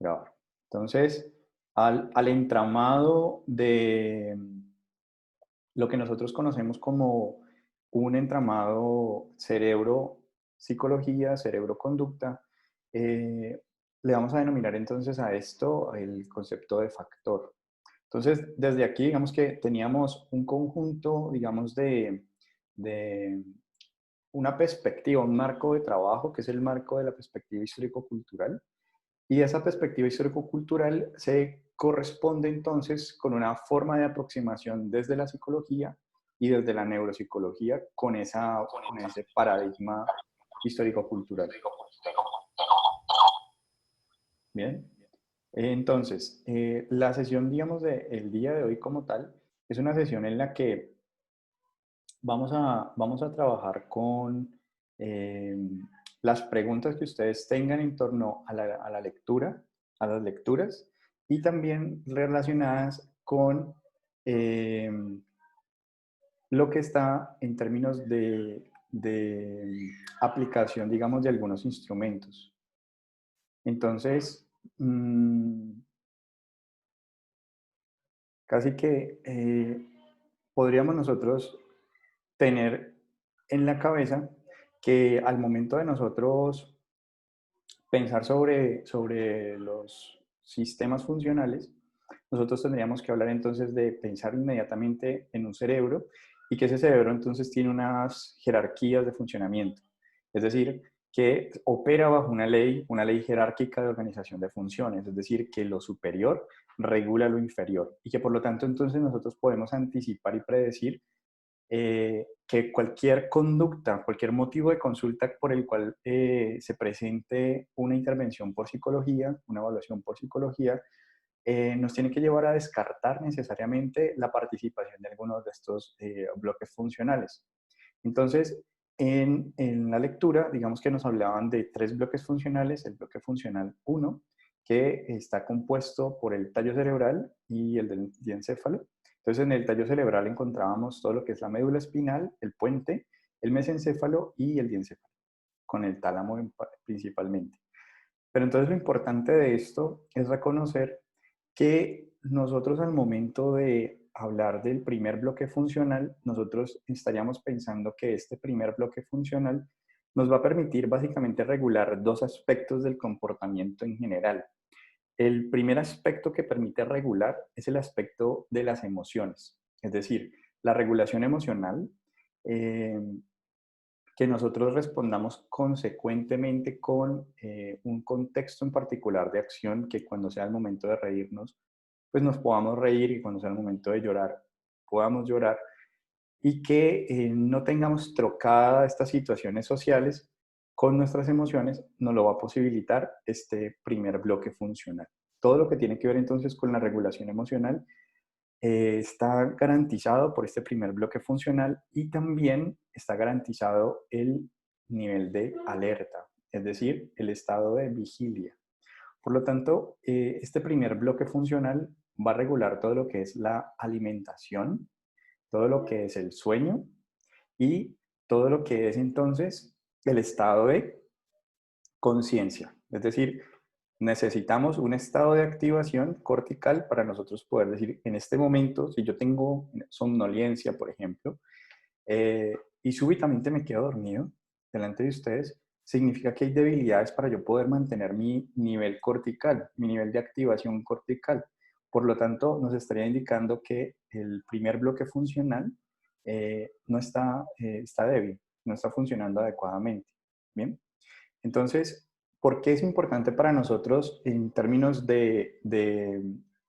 Grabar. Entonces, al entramado de lo que nosotros conocemos como un entramado cerebro-psicología, cerebro-conducta, le vamos a denominar entonces a esto el concepto de factor. Entonces, desde aquí, digamos que teníamos un conjunto, digamos, de una perspectiva, un marco de trabajo, que es el marco de la perspectiva histórico-cultural, y esa perspectiva histórico-cultural se corresponde entonces con una forma de aproximación desde la psicología y desde la neuropsicología con ese paradigma histórico-cultural. Bien. Entonces, la sesión, digamos, del día de hoy como tal, es una sesión en la que vamos a trabajar con eh, las preguntas que ustedes tengan en torno a la lectura, a las lecturas, y también relacionadas con eh, lo que está en términos de aplicación, digamos, de algunos instrumentos. Entonces, casi que podríamos nosotros tener en la cabeza que al momento de nosotros pensar sobre los sistemas funcionales, nosotros tendríamos que hablar entonces de pensar inmediatamente en un cerebro y que ese cerebro entonces tiene unas jerarquías de funcionamiento. Es decir, que opera bajo una ley jerárquica de organización de funciones, es decir, que lo superior regula lo inferior y que por lo tanto entonces nosotros podemos anticipar y predecir que cualquier conducta, cualquier motivo de consulta por el cual se presente una intervención por psicología, una evaluación por psicología, nos tiene que llevar a descartar necesariamente la participación de algunos de estos bloques funcionales. Entonces, en la lectura, digamos que nos hablaban de tres bloques funcionales, el bloque funcional 1, que está compuesto por el tallo cerebral y el del diencéfalo. Entonces, en el tallo cerebral encontrábamos todo lo que es la médula espinal, el puente, el mesencéfalo y el diencéfalo, con el tálamo principalmente. Pero entonces lo importante de esto es reconocer que nosotros al momento de hablar del primer bloque funcional, nosotros estaríamos pensando que este primer bloque funcional nos va a permitir básicamente regular dos aspectos del comportamiento en general. El primer aspecto que permite regular es el aspecto de las emociones, es decir, la regulación emocional, eh, que nosotros respondamos consecuentemente con un contexto en particular de acción, que cuando sea el momento de reírnos, pues nos podamos reír, y cuando sea el momento de llorar, podamos llorar, y que no tengamos trocada estas situaciones sociales con nuestras emociones, nos lo va a posibilitar este primer bloque funcional. Todo lo que tiene que ver entonces con la regulación emocional está garantizado por este primer bloque funcional y también está garantizado el nivel de alerta, es decir, el estado de vigilia. Por lo tanto, este primer bloque funcional va a regular todo lo que es la alimentación, todo lo que es el sueño y todo lo que es entonces el estado de conciencia. Es decir, necesitamos un estado de activación cortical para nosotros poder decir, en este momento, si yo tengo somnolencia, por ejemplo, y súbitamente me quedo dormido delante de ustedes, significa que hay debilidades para yo poder mantener mi nivel cortical, mi nivel de activación cortical. Por lo tanto, nos estaría indicando que el primer bloque funcional no está, está débil, no está funcionando adecuadamente. Bien, entonces, ¿por qué es importante para nosotros en términos de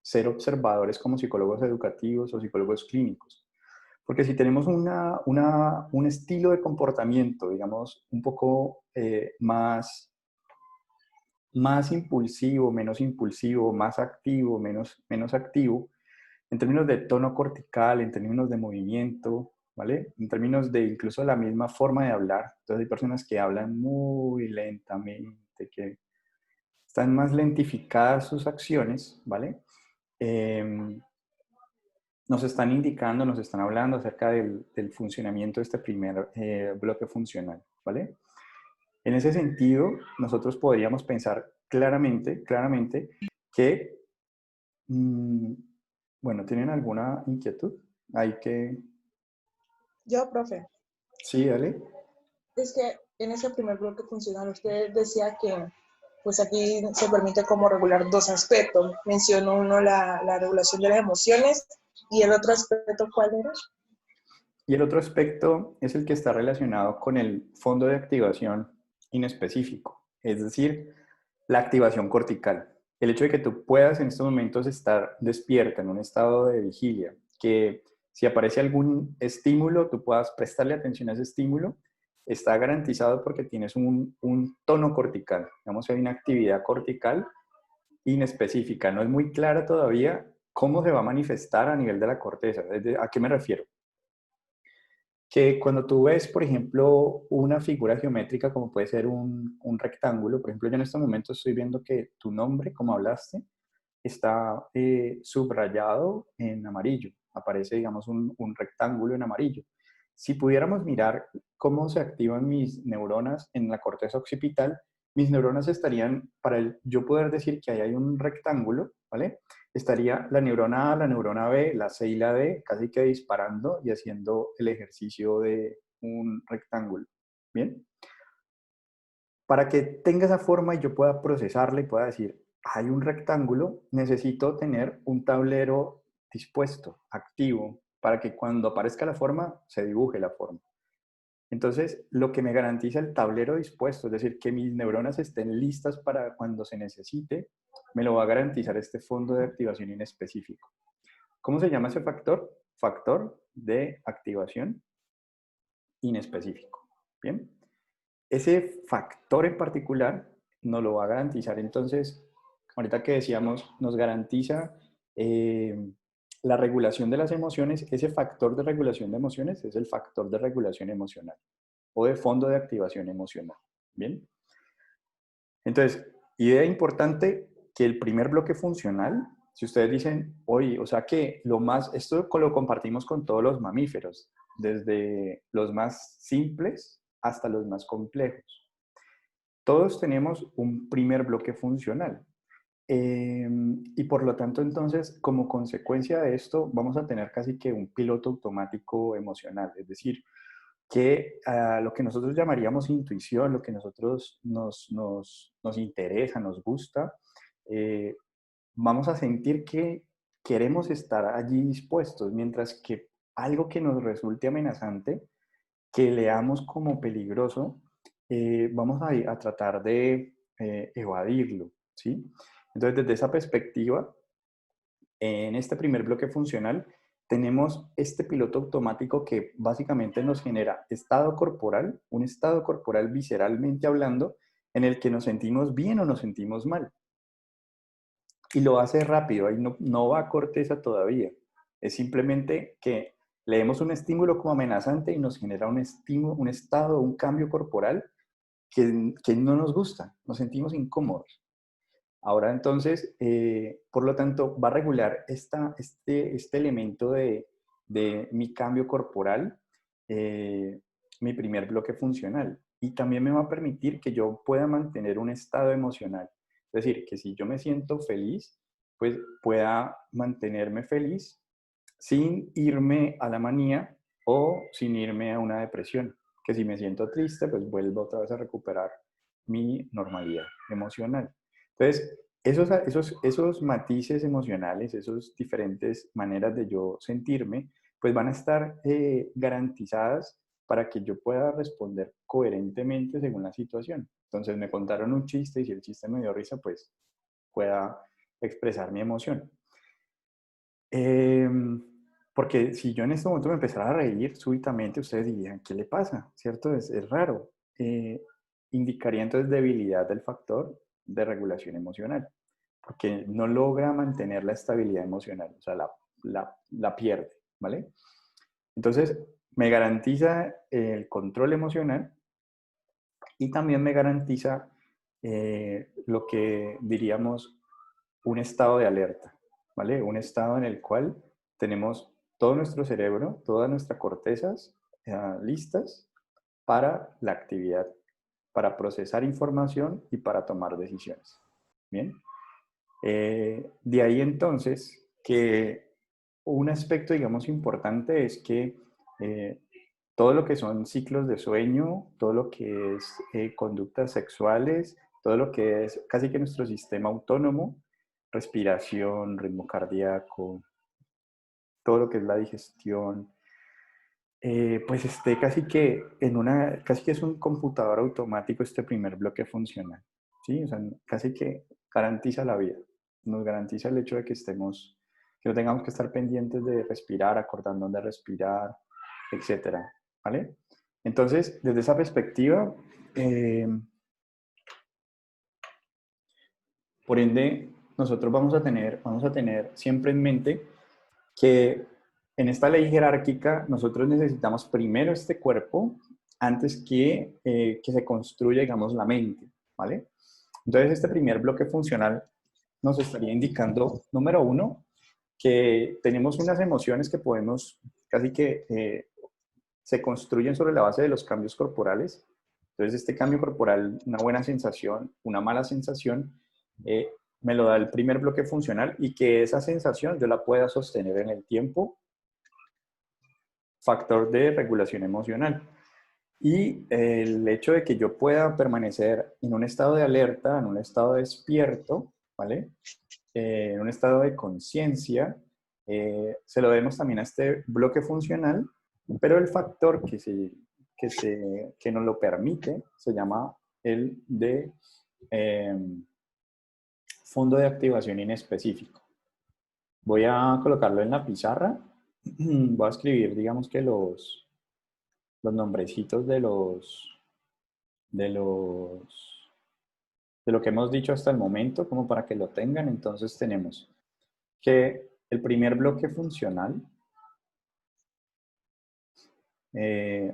ser observadores como psicólogos educativos o psicólogos clínicos? Porque si tenemos un estilo de comportamiento, digamos, un poco más impulsivo, más activo, menos activo, en términos de tono cortical, en términos de movimiento, ¿vale? En términos de incluso la misma forma de hablar. Entonces hay personas que hablan muy lentamente, que están más lentificadas sus acciones, ¿vale? Eh, nos están indicando, nos están hablando acerca del funcionamiento de este primer bloque funcional, ¿vale? En ese sentido, nosotros podríamos pensar claramente que, mm, bueno, ¿tienen alguna inquietud? Hay que, Yo, profe, sí, dale. es que en ese primer bloque funcional usted decía que pues aquí se permite como regular dos aspectos. Mencionó uno la regulación de las emociones y el otro aspecto, ¿cuál era? Y el otro aspecto es el que está relacionado con el fondo de activación inespecífico, es decir, la activación cortical. El hecho de que tú puedas en estos momentos estar despierta en un estado de vigilia, que si aparece algún estímulo, tú puedas prestarle atención a ese estímulo, está garantizado porque tienes un tono cortical. Digamos, hay una actividad cortical inespecífica. No es muy clara todavía cómo se va a manifestar a nivel de la corteza. ¿A qué me refiero? Que cuando tú ves, por ejemplo, una figura geométrica como puede ser un rectángulo, por ejemplo, yo en este momento estoy viendo que tu nombre, como hablaste, está subrayado en amarillo. Aparece, digamos, un rectángulo en amarillo. Si pudiéramos mirar cómo se activan mis neuronas en la corteza occipital, mis neuronas estarían, para yo poder decir que ahí hay un rectángulo, ¿vale? Estaría la neurona A, la neurona B, la C y la D, casi que disparando y haciendo el ejercicio de un rectángulo. ¿Bien? Para que tenga esa forma y yo pueda procesarla y pueda decir, hay un rectángulo, necesito tener un tablero dispuesto, activo, para que cuando aparezca la forma, se dibuje la forma. Entonces, lo que me garantiza el tablero dispuesto, es decir, que mis neuronas estén listas para cuando se necesite, me lo va a garantizar este fondo de activación inespecífico. ¿Cómo se llama ese factor? Factor de activación inespecífico. Bien. Ese factor en particular nos lo va a garantizar entonces, ahorita que decíamos, nos garantiza la regulación de las emociones. Ese factor de regulación de emociones es el factor de regulación emocional o de fondo de activación emocional. Bien. Entonces, idea importante que el primer bloque funcional, si ustedes dicen, oye, o sea que esto lo compartimos con todos los mamíferos, desde los más simples hasta los más complejos. Todos tenemos un primer bloque funcional. Y por lo tanto, entonces, como consecuencia de esto, vamos a tener casi que un piloto automático emocional, es decir, que lo que nosotros llamaríamos intuición, lo que nosotros nos interesa, nos gusta, eh, vamos a sentir que queremos estar allí dispuestos, mientras que algo que nos resulte amenazante, que leamos como peligroso, vamos a tratar de evadirlo, ¿sí? Entonces, desde esa perspectiva, en este primer bloque funcional, tenemos este piloto automático que básicamente nos genera estado corporal, un estado corporal visceralmente hablando, en el que nos sentimos bien o nos sentimos mal. Y lo hace rápido, ahí no va a corteza todavía. Es simplemente que leemos un estímulo como amenazante y nos genera un estímulo, un estado, un cambio corporal que no nos gusta, nos sentimos incómodos. Ahora entonces, por lo tanto, va a regular este elemento de mi cambio corporal, eh, mi primer bloque funcional. Y también me va a permitir que yo pueda mantener un estado emocional. Es decir, que si yo me siento feliz, pues pueda mantenerme feliz sin irme a la manía o sin irme a una depresión. Que si me siento triste, pues vuelvo otra vez a recuperar mi normalidad emocional. Entonces, esos matices emocionales, esas diferentes maneras de yo sentirme, pues van a estar garantizadas para que yo pueda responder coherentemente según la situación. Entonces me contaron un chiste y si el chiste me dio risa, pues pueda expresar mi emoción. Porque si yo en este momento me empezara a reír súbitamente, ustedes dirían, ¿qué le pasa? ¿Cierto? Es raro. Indicaría entonces debilidad del factor de regulación emocional, porque no logra mantener la estabilidad emocional, o sea, la pierde, ¿vale? Entonces, me garantiza el control emocional y también me garantiza lo que diríamos un estado de alerta, ¿vale? Un estado en el cual tenemos todo nuestro cerebro, todas nuestras cortezas listas para la actividad, para procesar información y para tomar decisiones. Bien. De ahí entonces que un aspecto, digamos, importante es que todo lo que son ciclos de sueño, todo lo que es conductas sexuales, todo lo que es casi que nuestro sistema autónomo, respiración, ritmo cardíaco, todo lo que es la digestión, pues esté casi que casi que es un computador automático este primer bloque funcional, ¿sí? O sea, casi que garantiza la vida, nos garantiza el hecho de que que no tengamos que estar pendientes de respirar, acordando dónde respirar, etcétera, ¿vale? Entonces, desde esa perspectiva, por ende, nosotros vamos a tener siempre en mente que en esta ley jerárquica nosotros necesitamos primero este cuerpo antes que se construya, digamos, la mente, ¿vale? Entonces, este primer bloque funcional nos estaría indicando, número uno, que tenemos unas emociones que podemos casi que se construyen sobre la base de los cambios corporales. Entonces, este cambio corporal, una buena sensación, una mala sensación, eh, me lo da el primer bloque funcional y que esa sensación yo la pueda sostener en el tiempo, factor de regulación emocional. Y el hecho de que yo pueda permanecer en un estado de alerta, en un estado despierto, ¿vale? En un estado de conciencia, se lo debemos también a este bloque funcional, pero el factor que nos lo permite se llama el de eh, fondo de activación inespecífico. Voy a colocarlo en la pizarra. Voy a escribir, digamos que los nombrecitos de los, de lo que hemos dicho hasta el momento, como para que lo tengan. Entonces tenemos que el primer bloque funcional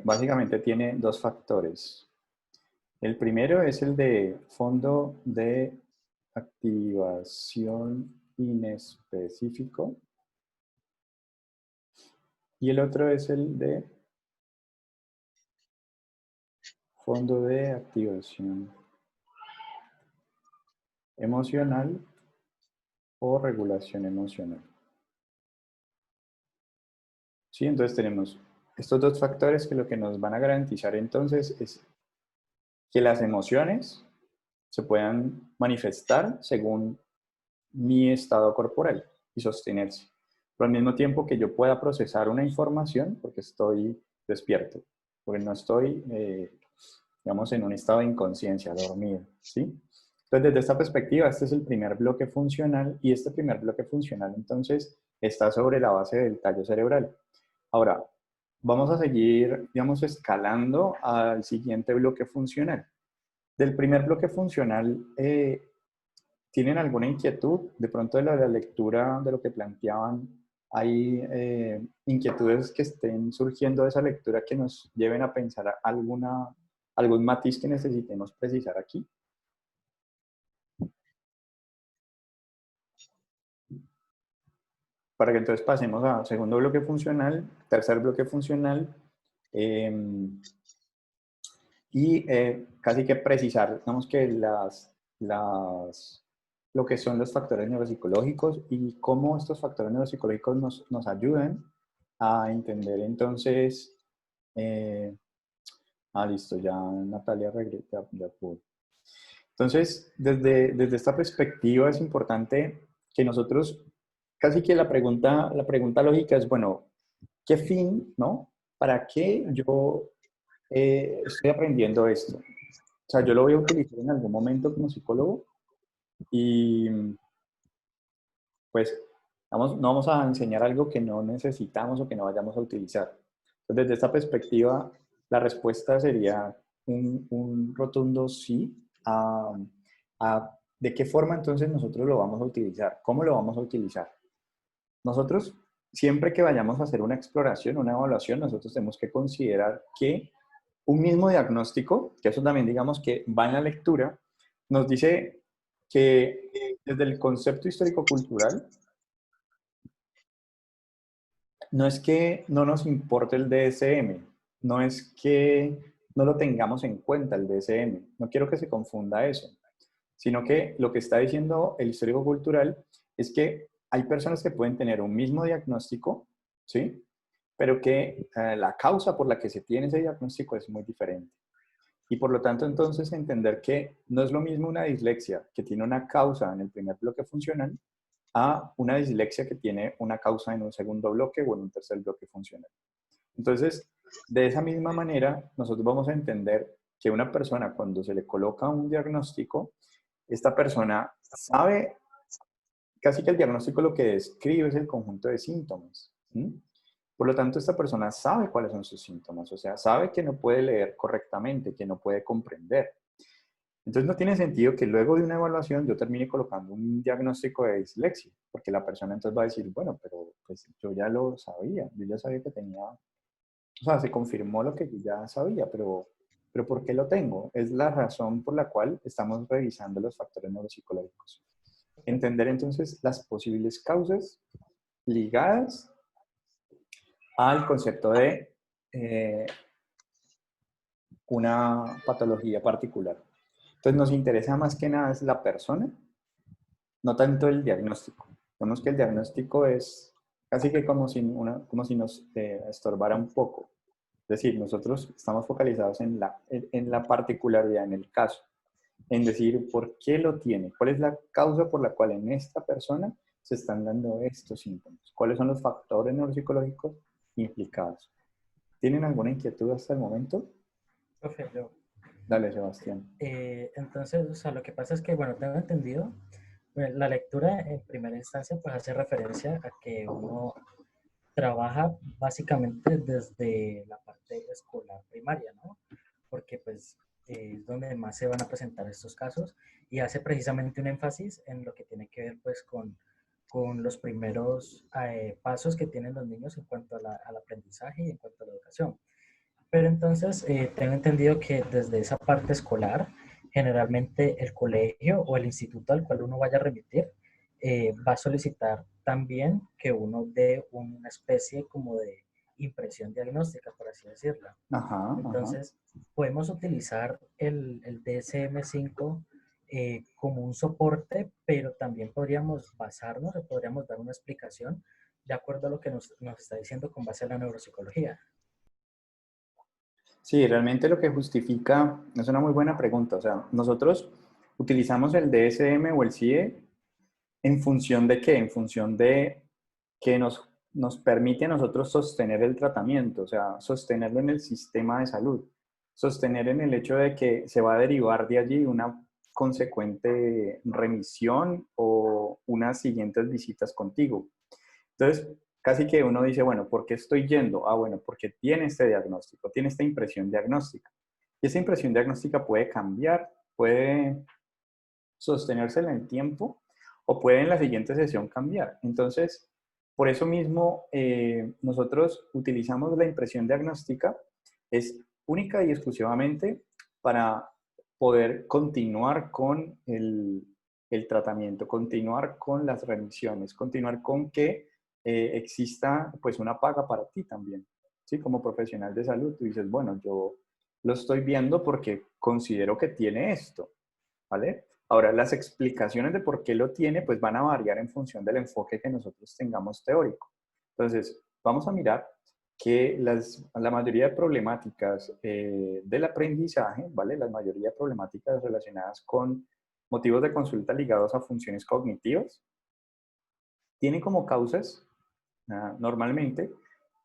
básicamente tiene dos factores. El primero es el de fondo de activación inespecífico y el otro es el de fondo de activación emocional o regulación emocional. ¿Sí? Entonces tenemos estos dos factores que lo que nos van a garantizar entonces es que las emociones se puedan manifestar según mi estado corporal y sostenerse. Pero al mismo tiempo que yo pueda procesar una información porque estoy despierto, porque no estoy, digamos, en un estado de inconsciencia, dormido, ¿sí? Entonces, desde esta perspectiva, este es el primer bloque funcional y este primer bloque funcional, entonces, está sobre la base del tallo cerebral. Ahora, vamos a seguir, digamos, escalando al siguiente bloque funcional. Del primer bloque funcional, ¿tienen alguna inquietud? De pronto de la lectura de lo que planteaban, ¿hay inquietudes que estén surgiendo de esa lectura que nos lleven a pensar algún matiz que necesitemos precisar aquí? Para que entonces pasemos a segundo bloque funcional, tercer bloque funcional, eh, y casi que precisar, digamos que lo que son los factores neuropsicológicos y cómo estos factores neuropsicológicos nos ayudan a entender entonces, eh, listo, ya Natalia regresa, ya pudo. Entonces, desde esta perspectiva es importante que nosotros, casi que la pregunta lógica es, bueno, ¿qué fin, no? ¿Para qué yo estoy aprendiendo esto? O sea, yo lo voy a utilizar en algún momento como psicólogo y pues no vamos a enseñar algo que no necesitamos o que no vayamos a utilizar. Entonces, desde esta perspectiva, la respuesta sería un rotundo sí a de qué forma entonces nosotros lo vamos a utilizar, cómo lo vamos a utilizar. Nosotros, siempre que vayamos a hacer una exploración, una evaluación, nosotros tenemos que considerar que un mismo diagnóstico, que eso también digamos que va en la lectura, nos dice que desde el concepto histórico-cultural, no es que no nos importe el DSM, no es que no lo tengamos en cuenta el DSM, no quiero que se confunda eso. sino que lo que está diciendo el histórico cultural es que hay personas que pueden tener un mismo diagnóstico, ¿sí? Pero que la causa por la que se tiene ese diagnóstico es muy diferente. Y por lo tanto, entonces, entender que no es lo mismo una dislexia que tiene una causa en el primer bloque funcional a una dislexia que tiene una causa en un segundo bloque o en un tercer bloque funcional. Entonces, de esa misma manera, nosotros vamos a entender que una persona, cuando se le coloca un diagnóstico, esta persona sabe, casi que el diagnóstico lo que describe es el conjunto de síntomas. ¿Sí? Por lo tanto, esta persona sabe cuáles son sus síntomas, o sea, sabe que no puede leer correctamente, que no puede comprender. Entonces, no tiene sentido que luego de una evaluación yo termine colocando un diagnóstico de dislexia, porque la persona entonces va a decir, bueno, pero pues yo ya lo sabía, yo ya sabía que tenía, o sea, se confirmó lo que yo ya sabía, pero ¿por qué lo tengo? Es la razón por la cual estamos revisando los factores neuropsicológicos. Entender entonces las posibles causas ligadas al concepto de eh, una patología particular. Entonces nos interesa más que nada es la persona, no tanto el diagnóstico. Vemos que el diagnóstico es casi que como si nos estorbara un poco. Es decir, nosotros estamos focalizados en la particularidad, en el caso, en decir por qué lo tiene, cuál es la causa por la cual en esta persona se están dando estos síntomas, cuáles son los factores neuropsicológicos implicados. ¿Tienen alguna inquietud hasta el momento? Profe, yo, Dale, Sebastián. entonces, o sea, lo que pasa es que, bueno, tengo entendido, la lectura en primera instancia pues hace referencia a que uno trabaja básicamente desde la parte escolar primaria, ¿no? Porque pues es donde más se van a presentar estos casos y hace precisamente un énfasis en lo que tiene que ver pues con los primeros pasos que tienen los niños en cuanto a al aprendizaje y en cuanto a la educación. Pero entonces tengo entendido que desde esa parte escolar, generalmente el colegio o el instituto al cual uno vaya a remitir va a solicitar también que uno dé una especie como de impresión diagnóstica, por así decirlo. Ajá, ajá. Entonces, podemos utilizar el DSM-5 como un soporte, pero también podríamos basarnos o podríamos dar una explicación de acuerdo a lo que nos está diciendo con base a la neuropsicología. Sí, realmente lo que justifica, es una muy buena pregunta. O sea, nosotros utilizamos el DSM o el CIE en función de qué, en función de que nos permite a nosotros sostener el tratamiento, o sea, sostenerlo en el sistema de salud, sostener en el hecho de que se va a derivar de allí una consecuente remisión o unas siguientes visitas contigo. Entonces, casi que uno dice, bueno, ¿por qué estoy yendo? Ah, bueno, porque tiene este diagnóstico, tiene esta impresión diagnóstica. Y esa impresión diagnóstica puede cambiar, puede sostenerse en el tiempo o puede en la siguiente sesión cambiar. Entonces, por eso mismo, nosotros utilizamos la impresión diagnóstica, es única y exclusivamente para poder continuar con el tratamiento, continuar con las remisiones, continuar con que exista pues una paga para ti también. ¿Sí? Como profesional de salud, tú dices, bueno, yo lo estoy viendo porque considero que tiene esto, ¿vale? Ahora, las explicaciones de por qué lo tiene, pues van a variar en función del enfoque que nosotros tengamos teórico. Entonces, vamos a mirar que la mayoría de problemáticas del aprendizaje, ¿vale? La mayoría de problemáticas relacionadas con motivos de consulta ligados a funciones cognitivas, tienen como causas, normalmente,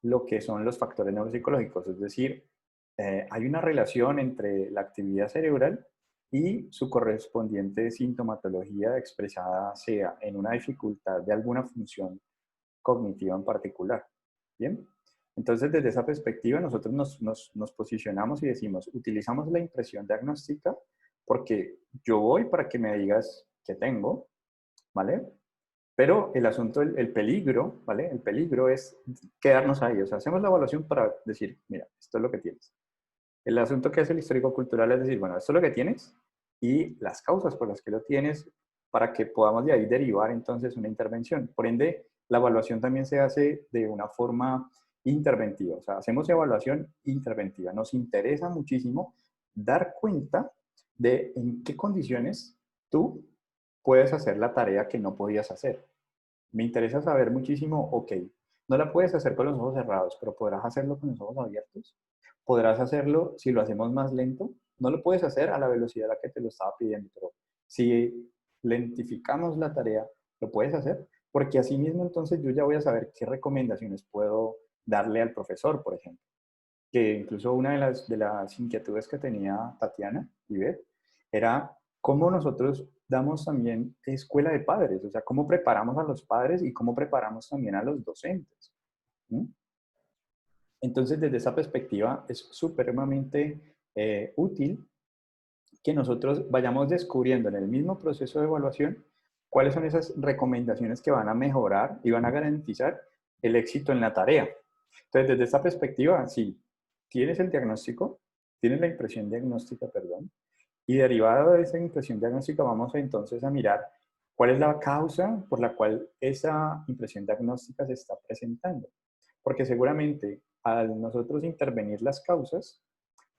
lo que son los factores neuropsicológicos, es decir, hay una relación entre la actividad cerebral y su correspondiente sintomatología expresada sea en una dificultad de alguna función cognitiva en particular. ¿Bien? Entonces, desde esa perspectiva, nosotros nos posicionamos y decimos, utilizamos la impresión diagnóstica porque yo voy para que me digas qué tengo, ¿vale? Pero el asunto, el peligro, ¿vale? El peligro es quedarnos ahí. O sea, hacemos la evaluación para decir, mira, esto es lo que tienes. El asunto que hace el histórico cultural es decir, bueno, esto es lo que tienes y las causas por las que lo tienes para que podamos de ahí derivar entonces una intervención. Por ende, la evaluación también se hace de una forma interventiva. O sea, hacemos evaluación interventiva. Nos interesa muchísimo dar cuenta de en qué condiciones tú puedes hacer la tarea que no podías hacer. Me interesa saber muchísimo, ok, no la puedes hacer con los ojos cerrados, pero podrás hacerlo con los ojos abiertos. Podrás hacerlo si lo hacemos más lento. No lo puedes hacer a la velocidad a la que te lo estaba pidiendo, pero si lentificamos la tarea, lo puedes hacer, porque así mismo entonces yo ya voy a saber qué recomendaciones puedo darle al profesor, por ejemplo. Que incluso una de las inquietudes que tenía Tatiana y Beth era cómo nosotros damos también escuela de padres, o sea, cómo preparamos a los padres y cómo preparamos también a los docentes. ¿Mm? Entonces, desde esa perspectiva, es supremamente útil que nosotros vayamos descubriendo en el mismo proceso de evaluación cuáles son esas recomendaciones que van a mejorar y van a garantizar el éxito en la tarea. Entonces, desde esta perspectiva, si tienes el diagnóstico, tienes la impresión diagnóstica, perdón, y derivado de esa impresión diagnóstica vamos entonces a mirar cuál es la causa por la cual esa impresión diagnóstica se está presentando. Porque seguramente al nosotros intervenir las causas,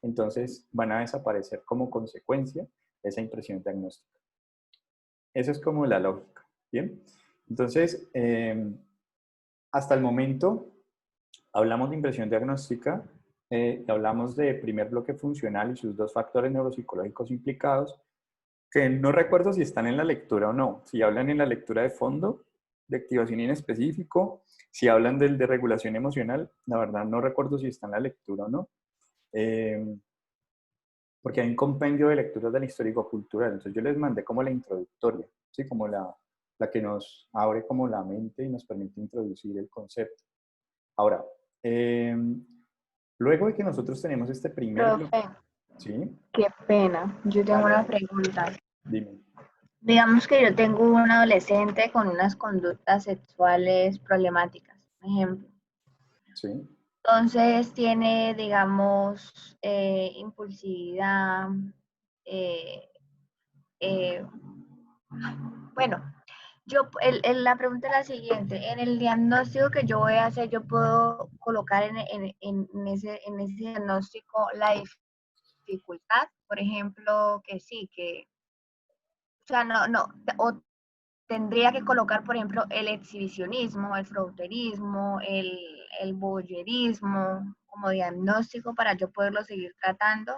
entonces van a desaparecer como consecuencia de esa impresión diagnóstica. Esa es como la lógica. Bien, entonces, hasta el momento hablamos de impresión diagnóstica, hablamos de primer bloque funcional y sus dos factores neuropsicológicos implicados, que no recuerdo si están en la lectura o no. Si hablan en la lectura de fondo, de activación inespecífico, si hablan del de regulación emocional, la verdad no recuerdo si está en la lectura o no. Porque hay un compendio de lecturas del histórico-cultural. Entonces yo les mandé como la introductoria, ¿sí? Como la que nos abre como la mente y nos permite introducir el concepto. Ahora, luego de que nosotros tenemos este primer bloque, Profe, ¿sí? qué pena. Yo tengo Dale, una dale. pregunta. Dime. Digamos que yo tengo un adolescente con unas conductas sexuales problemáticas, por ejemplo. ¿Sí? Entonces tiene, digamos, impulsividad. eh, eh, bueno, la pregunta es la siguiente. En el diagnóstico que yo voy a hacer, yo puedo colocar en ese diagnóstico la dificultad, por ejemplo, que sí, que, o sea, o tendría que colocar, por ejemplo, el exhibicionismo, el fronterismo, el voyerismo como diagnóstico para yo poderlo seguir tratando,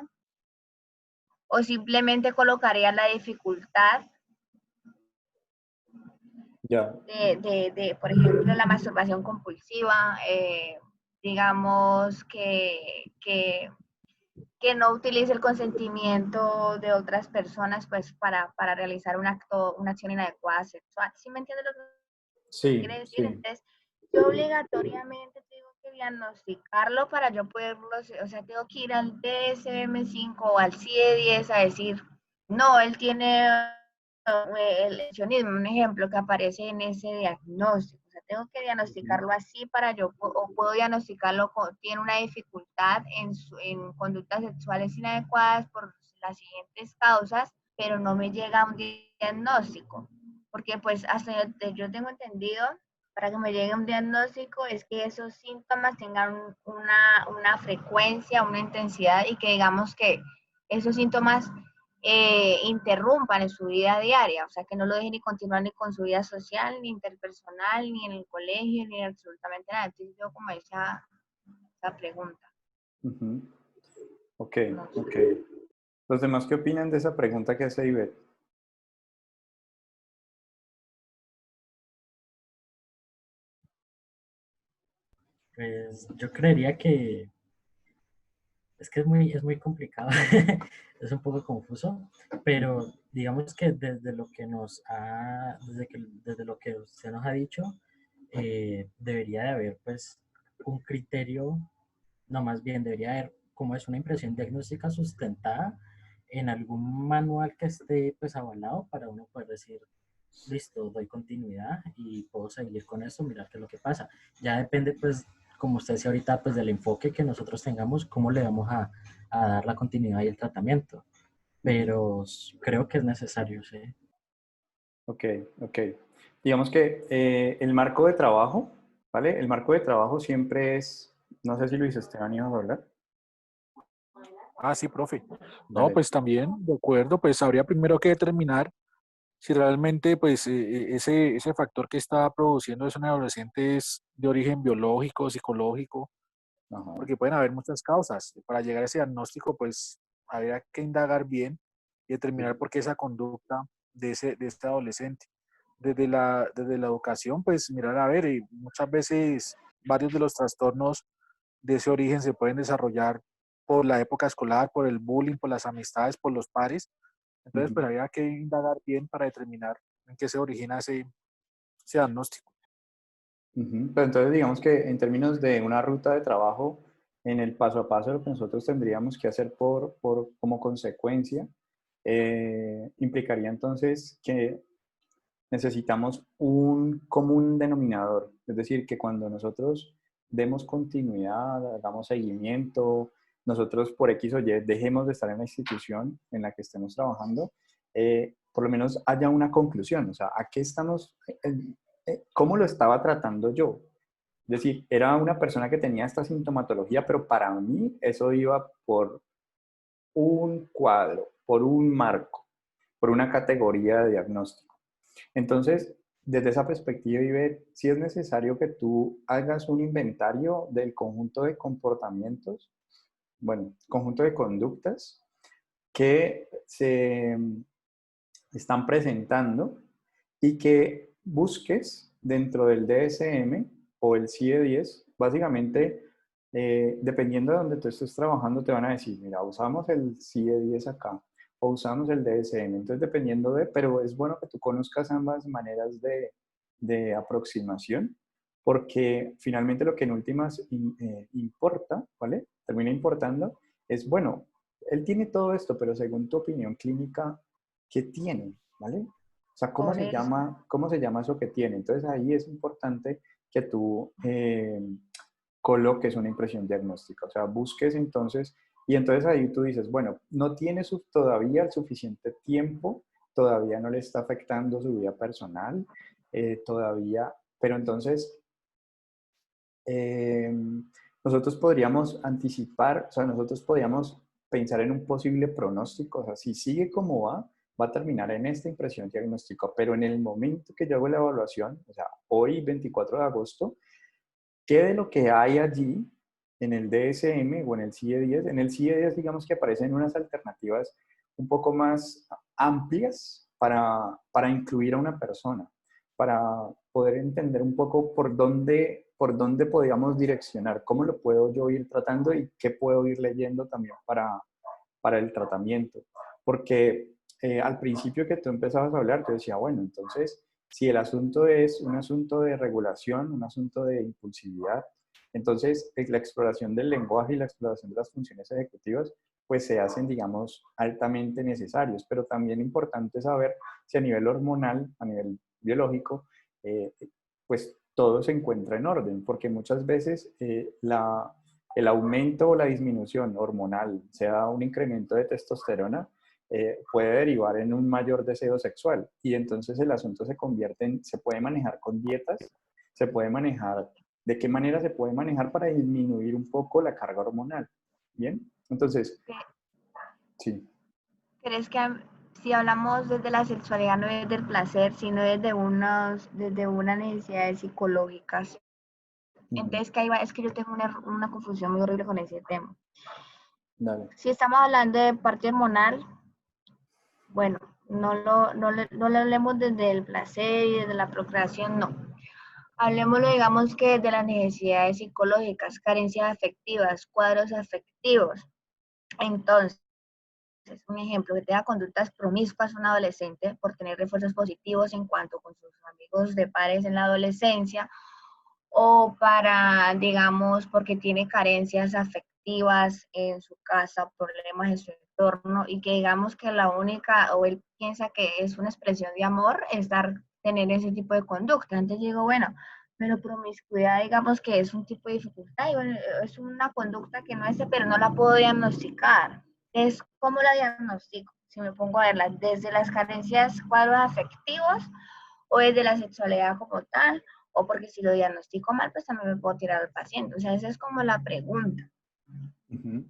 o simplemente colocaría la dificultad Ya. por ejemplo, la masturbación compulsiva, digamos que no utilice el consentimiento de otras personas pues para realizar un acto, una acción inadecuada sexual. ¿Sí me entiendes lo que Sí, quiere decir? sí. Entonces, yo obligatoriamente tengo que diagnosticarlo para yo poderlo, o sea, tengo que ir al DSM-5 o al CIE-10 a decir, no, él tiene el lesionismo, un ejemplo que aparece en ese diagnóstico. O sea, tengo que diagnosticarlo así para yo, o puedo diagnosticarlo, tiene una dificultad en conductas sexuales inadecuadas por las siguientes causas, pero no me llega un diagnóstico. Porque pues hasta yo tengo entendido, para que me llegue un diagnóstico es que esos síntomas tengan una frecuencia, una intensidad y que digamos que esos síntomas interrumpan en su vida diaria, o sea, que no lo dejen ni continuar ni con su vida social, ni interpersonal, ni en el colegio, ni absolutamente nada. Entonces yo como esa pregunta. Uh-huh. Ok, No sé. ok. ¿Los demás qué opinan de esa pregunta que hace Ivette? Pues yo creería que es que es muy complicado, es un poco confuso, pero digamos que desde lo que desde lo que usted nos ha dicho, debería de haber pues un criterio, no, más bien debería haber como es una impresión diagnóstica sustentada en algún manual que esté pues avalado para uno poder decir, listo, doy continuidad y puedo seguir con esto, mirar qué es lo que pasa. Ya depende pues, como usted decía ahorita, pues del enfoque que nosotros tengamos, cómo le vamos a dar la continuidad y el tratamiento. Pero creo que es necesario, sí. Ok, ok. Digamos que el marco de trabajo, ¿vale? El marco de trabajo siempre es, no sé si Luis Esteban iba a hablar. Ah, sí, profe. No, Dale. pues también, de acuerdo, pues habría primero que determinar si realmente pues ese factor que está produciendo eso en el adolescente es de origen biológico, psicológico, Ajá. porque pueden haber muchas causas. Para llegar a ese diagnóstico, pues habría que indagar bien y determinar por qué esa conducta de este adolescente. Desde la educación, pues mirar a ver, y muchas veces varios de los trastornos de ese origen se pueden desarrollar por la época escolar, por el bullying, por las amistades, por los pares. Entonces, Ujú, pues habría que indagar bien para determinar en qué se origina ese diagnóstico. ujú. Pero entonces digamos que en términos de una ruta de trabajo, en el paso a paso lo que nosotros tendríamos que hacer como consecuencia, implicaría entonces que necesitamos un común denominador. Es decir, que cuando nosotros demos continuidad, hagamos seguimiento, nosotros por X o Y dejemos de estar en la institución en la que estemos trabajando, por lo menos haya una conclusión. O sea, ¿a qué estamos? ¿Cómo lo estaba tratando yo? Es decir, era una persona que tenía esta sintomatología, pero para mí eso iba por un cuadro, por un marco, por una categoría de diagnóstico. Entonces, desde esa perspectiva y ver si es necesario que tú hagas un inventario del conjunto de comportamientos, bueno, conjunto de conductas que se están presentando y que busques dentro del DSM o el CIE-10, básicamente, dependiendo de donde tú estés trabajando, te van a decir, mira, usamos el CIE-10 acá o usamos el DSM. Entonces, dependiendo de, pero es bueno que tú conozcas ambas maneras de aproximación, porque finalmente lo que en últimas importa, ¿vale? Termina importando, es, bueno, él tiene todo esto, pero según tu opinión clínica, ¿qué tiene? ¿Vale? O sea, Por eso. cómo se llama eso que tiene? Entonces ahí es importante que tú coloques una impresión diagnóstica, o sea, busques entonces, y entonces ahí tú dices, bueno, no tiene todavía el suficiente tiempo, todavía no le está afectando su vida personal, todavía, pero entonces eh, nosotros podríamos anticipar, o sea, nosotros podríamos pensar en un posible pronóstico, o sea, si sigue como va a terminar en esta impresión diagnóstica, pero en el momento que yo hago la evaluación, o sea, hoy 24 de agosto, ¿qué de lo que hay allí en el DSM o en el CIE-10? En el CIE-10 digamos que aparecen unas alternativas un poco más amplias para incluir a una persona, para poder entender un poco por dónde podríamos direccionar, cómo lo puedo yo ir tratando y qué puedo ir leyendo también para el tratamiento. Porque al principio que tú empezabas a hablar, te decía, bueno, entonces, si el asunto es un asunto de regulación, un asunto de impulsividad, entonces la exploración del lenguaje y la exploración de las funciones ejecutivas, pues se hacen, digamos, altamente necesarios, pero también importante saber si a nivel hormonal, a nivel biológico, pues todo se encuentra en orden, porque muchas veces el aumento o la disminución hormonal, sea un incremento de testosterona, puede derivar en un mayor deseo sexual. Y entonces el asunto se convierte en, se puede manejar con dietas, se puede manejar, ¿de qué manera se puede manejar para disminuir un poco la carga hormonal? Bien, entonces, sí. ¿Crees que si hablamos desde la sexualidad no es del placer, sino desde unas necesidades psicológicas? Entonces, ¿qué ahí va? Es que yo tengo una confusión muy horrible con ese tema. Dale. Si estamos hablando de parte hormonal, bueno, no lo hablemos desde el placer y desde la procreación, no. Hablemoslo, digamos que de las necesidades psicológicas, carencias afectivas, cuadros afectivos. Entonces, un ejemplo, que tenga conductas promiscuas un adolescente por tener refuerzos positivos en cuanto con sus amigos de pares en la adolescencia, o para, digamos, porque tiene carencias afectivas en su casa, problemas en su entorno, y que digamos que la única, o él piensa que es una expresión de amor, es tener ese tipo de conducta. Antes digo, bueno, pero promiscuidad, digamos que es un tipo de dificultad, y bueno, es una conducta que no es, pero no la puedo diagnosticar. Es como la diagnostico, si me pongo a verla, desde las carencias, cuadros afectivos, o desde la sexualidad como tal, o porque si lo diagnostico mal, pues también me puedo tirar al paciente. O sea, esa es como la pregunta. Uh -huh.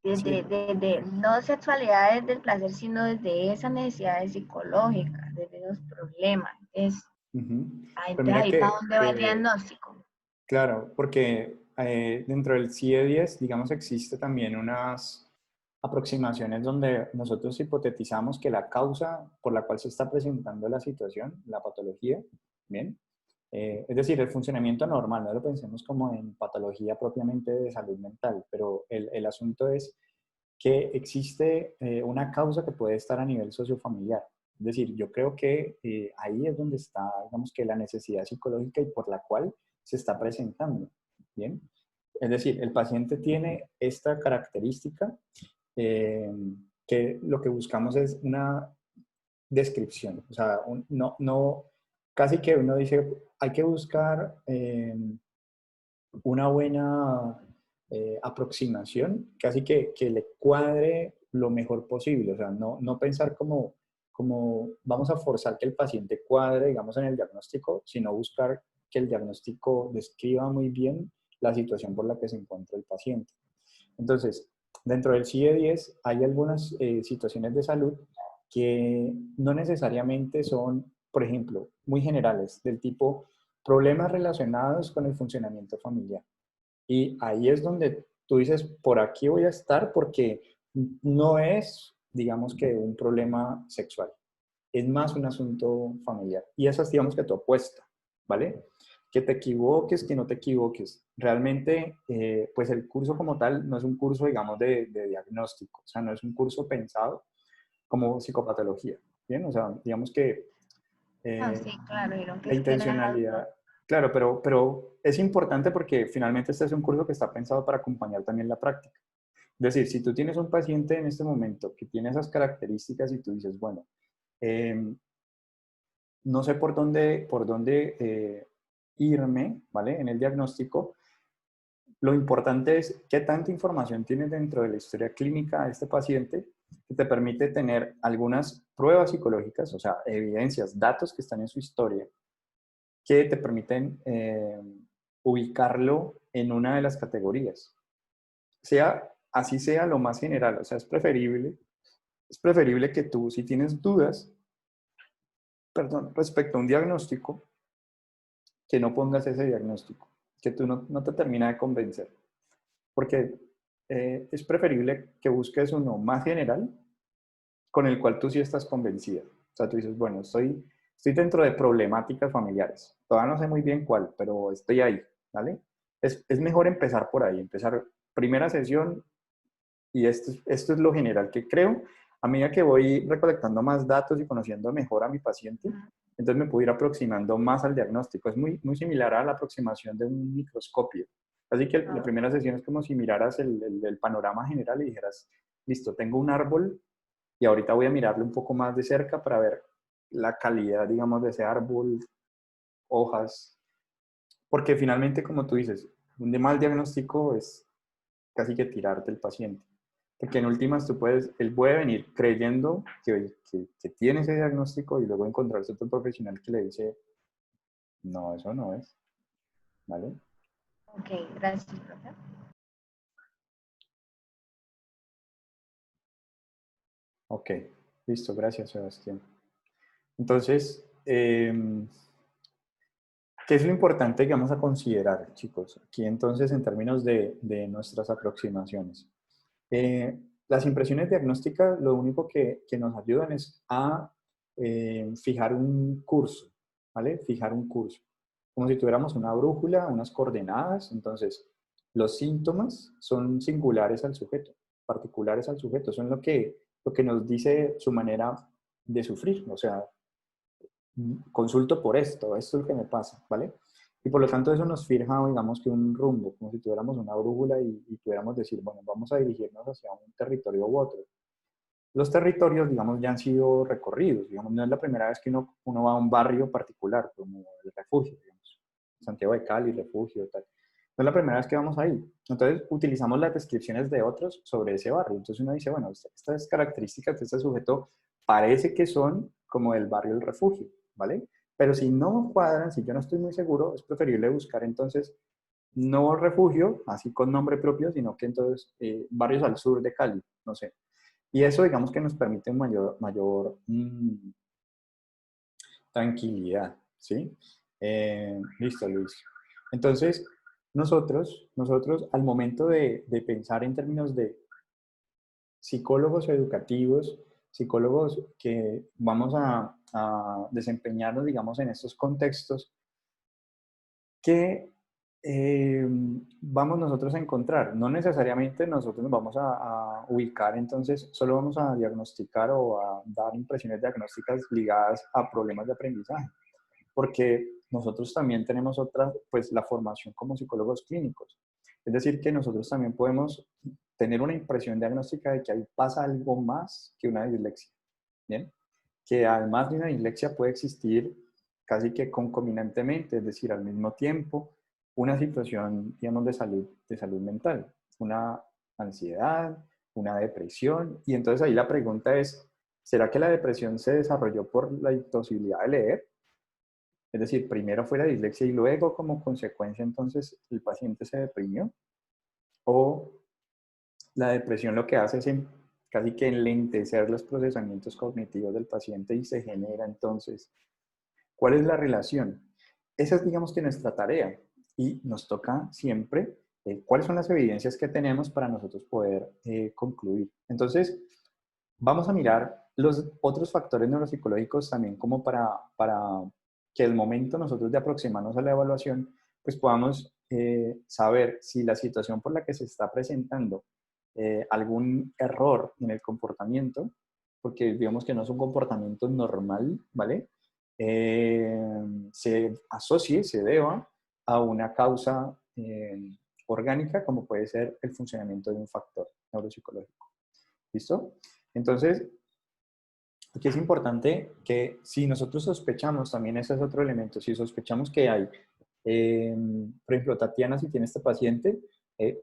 Sí. desde no sexualidades del placer, sino desde esas necesidades psicológicas, desde esos problemas. Entonces, Ujú. ahí, Pero mira ahí para dónde va el diagnóstico. claro, porque dentro del CIE-10, digamos, existe también unas aproximaciones donde nosotros hipotetizamos que la causa por la cual se está presentando la situación, la patología, ¿bien? Es decir, el funcionamiento normal, no lo pensemos como en patología propiamente de salud mental, pero el asunto es que existe una causa que puede estar a nivel sociofamiliar. Es decir, yo creo que ahí es donde está, digamos, que la necesidad psicológica y por la cual se está presentando. ¿Bien? Es decir, el paciente tiene esta característica eh, que lo que buscamos es una descripción. O sea, no, casi que uno dice, hay que buscar una buena aproximación, casi que le cuadre lo mejor posible. O sea, no pensar como vamos a forzar que el paciente cuadre, digamos, en el diagnóstico, sino buscar que el diagnóstico describa muy bien la situación por la que se encuentra el paciente. Entonces, dentro del CIE-10 hay algunas situaciones de salud que no necesariamente son, por ejemplo, muy generales, del tipo problemas relacionados con el funcionamiento familiar. Y ahí es donde tú dices, por aquí voy a estar porque no es, digamos que, un problema sexual, es más un asunto familiar. Y esa es, digamos que, tu apuesta, ¿vale? Que te equivoques, que no te equivoques. Realmente, pues el curso como tal no es un curso, digamos, de diagnóstico, o sea, no es un curso pensado como psicopatología, ¿bien? O sea, digamos que No, eh, sí, claro, dijeron que la es que eran las dos. intencionalidad, claro, pero es importante porque finalmente este es un curso que está pensado para acompañar también la práctica. Es decir, si tú tienes un paciente en este momento que tiene esas características y tú dices, bueno, eh, no sé por dónde irme, ¿vale? En el diagnóstico, lo importante es qué tanta información tienes dentro de la historia clínica de este paciente que te permite tener algunas pruebas psicológicas, o sea, evidencias, datos que están en su historia, que te permiten ubicarlo en una de las categorías. Sea, así sea lo más general, o sea, es preferible que tú, si tienes dudas, perdón, respecto a un diagnóstico, que no pongas ese diagnóstico, que tú no te termina de convencer, porque es preferible que busques uno más general con el cual tú sí estás convencida. O sea, tú dices, bueno, estoy dentro de problemáticas familiares. Todavía no sé muy bien cuál, pero estoy ahí, ¿vale? Es mejor empezar por ahí, empezar primera sesión y esto es lo general que creo. A medida que voy recolectando más datos y conociendo mejor a mi paciente, entonces me puedo ir aproximando más al diagnóstico. Es muy, muy similar a la aproximación de un microscopio. Así que la primera sesión es como si miraras el panorama general y dijeras, listo, tengo un árbol y ahorita voy a mirarlo un poco más de cerca para ver la calidad, digamos, de ese árbol, hojas, porque finalmente, como tú dices, un mal diagnóstico es casi que tirarte el paciente. Porque en últimas él puede venir creyendo que tiene ese diagnóstico y luego encontrarse otro profesional que le dice, no, eso no es, ¿vale? Ok, gracias, profe. Ok, listo, gracias, Sebastián. Entonces, ¿qué es lo importante que vamos a considerar, chicos? Aquí entonces, en términos de nuestras aproximaciones. Las impresiones diagnósticas lo único que nos ayudan es a fijar un curso, ¿vale? Fijar un curso. Como si tuviéramos una brújula, unas coordenadas. Entonces, los síntomas son singulares al sujeto, particulares al sujeto. Son lo que nos dice su manera de sufrir. O sea, consulto por esto es lo que me pasa, ¿vale? Y por lo tanto eso nos fija, digamos que un rumbo, como si tuviéramos una brújula y pudiéramos decir, bueno, vamos a dirigirnos hacia un territorio u otro. Los territorios, digamos, ya han sido recorridos, digamos, no es la primera vez que uno va a un barrio particular, como el refugio, digamos, Santiago de Cali, refugio, tal. No es la primera vez que vamos ahí. Entonces, utilizamos las descripciones de otros sobre ese barrio. Entonces uno dice, bueno, estas características de este sujeto parece que son como el barrio del refugio, ¿vale? Pero si no cuadran, si yo no estoy muy seguro, es preferible buscar entonces no refugio, así con nombre propio, sino que entonces barrios al sur de Cali, no sé. Y eso digamos que nos permite mayor tranquilidad, ¿sí? Listo, Luis. Entonces, nosotros al momento de pensar en términos de psicólogos educativos, psicólogos que vamos a desempeñarnos, digamos, en estos contextos, ¿qué vamos nosotros a encontrar? No necesariamente nosotros nos vamos a ubicar, entonces solo vamos a diagnosticar o a dar impresiones diagnósticas ligadas a problemas de aprendizaje, porque nosotros también tenemos otra, pues la formación como psicólogos clínicos. Es decir, que nosotros también podemos tener una impresión diagnóstica de que ahí pasa algo más que una dislexia, ¿bien? Que además de una dislexia puede existir casi que concomitantemente, es decir, al mismo tiempo, una situación, digamos, de salud mental, una ansiedad, una depresión, y entonces ahí la pregunta es, ¿será que la depresión se desarrolló por la imposibilidad de leer? Es decir, primero fue la dislexia y luego como consecuencia entonces el paciente se deprimió, o la depresión lo que hace es casi que enlentecer los procesamientos cognitivos del paciente y se genera entonces, ¿cuál es la relación? Esa es, digamos, que nuestra tarea y nos toca siempre cuáles son las evidencias que tenemos para nosotros poder concluir. Entonces, vamos a mirar los otros factores neuropsicológicos también como para que al momento nosotros de aproximarnos a la evaluación, pues podamos saber si la situación por la que se está presentando algún error en el comportamiento, porque digamos que no es un comportamiento normal, ¿vale? Se asocie, se deba a una causa orgánica como puede ser el funcionamiento de un factor neuropsicológico. ¿Listo? Entonces, aquí es importante que si nosotros sospechamos, también ese es otro elemento, si sospechamos que hay, por ejemplo, Tatiana, si tiene este paciente,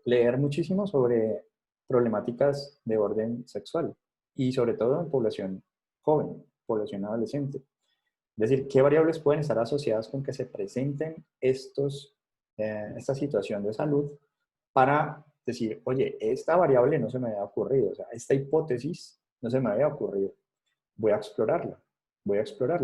leer muchísimo sobre problemáticas de orden sexual y sobre todo en población joven, población adolescente. Es decir, ¿qué variables pueden estar asociadas con que se presenten esta situación de salud para decir, oye, esta variable no se me había ocurrido, o sea, esta hipótesis no se me había ocurrido, voy a explorarla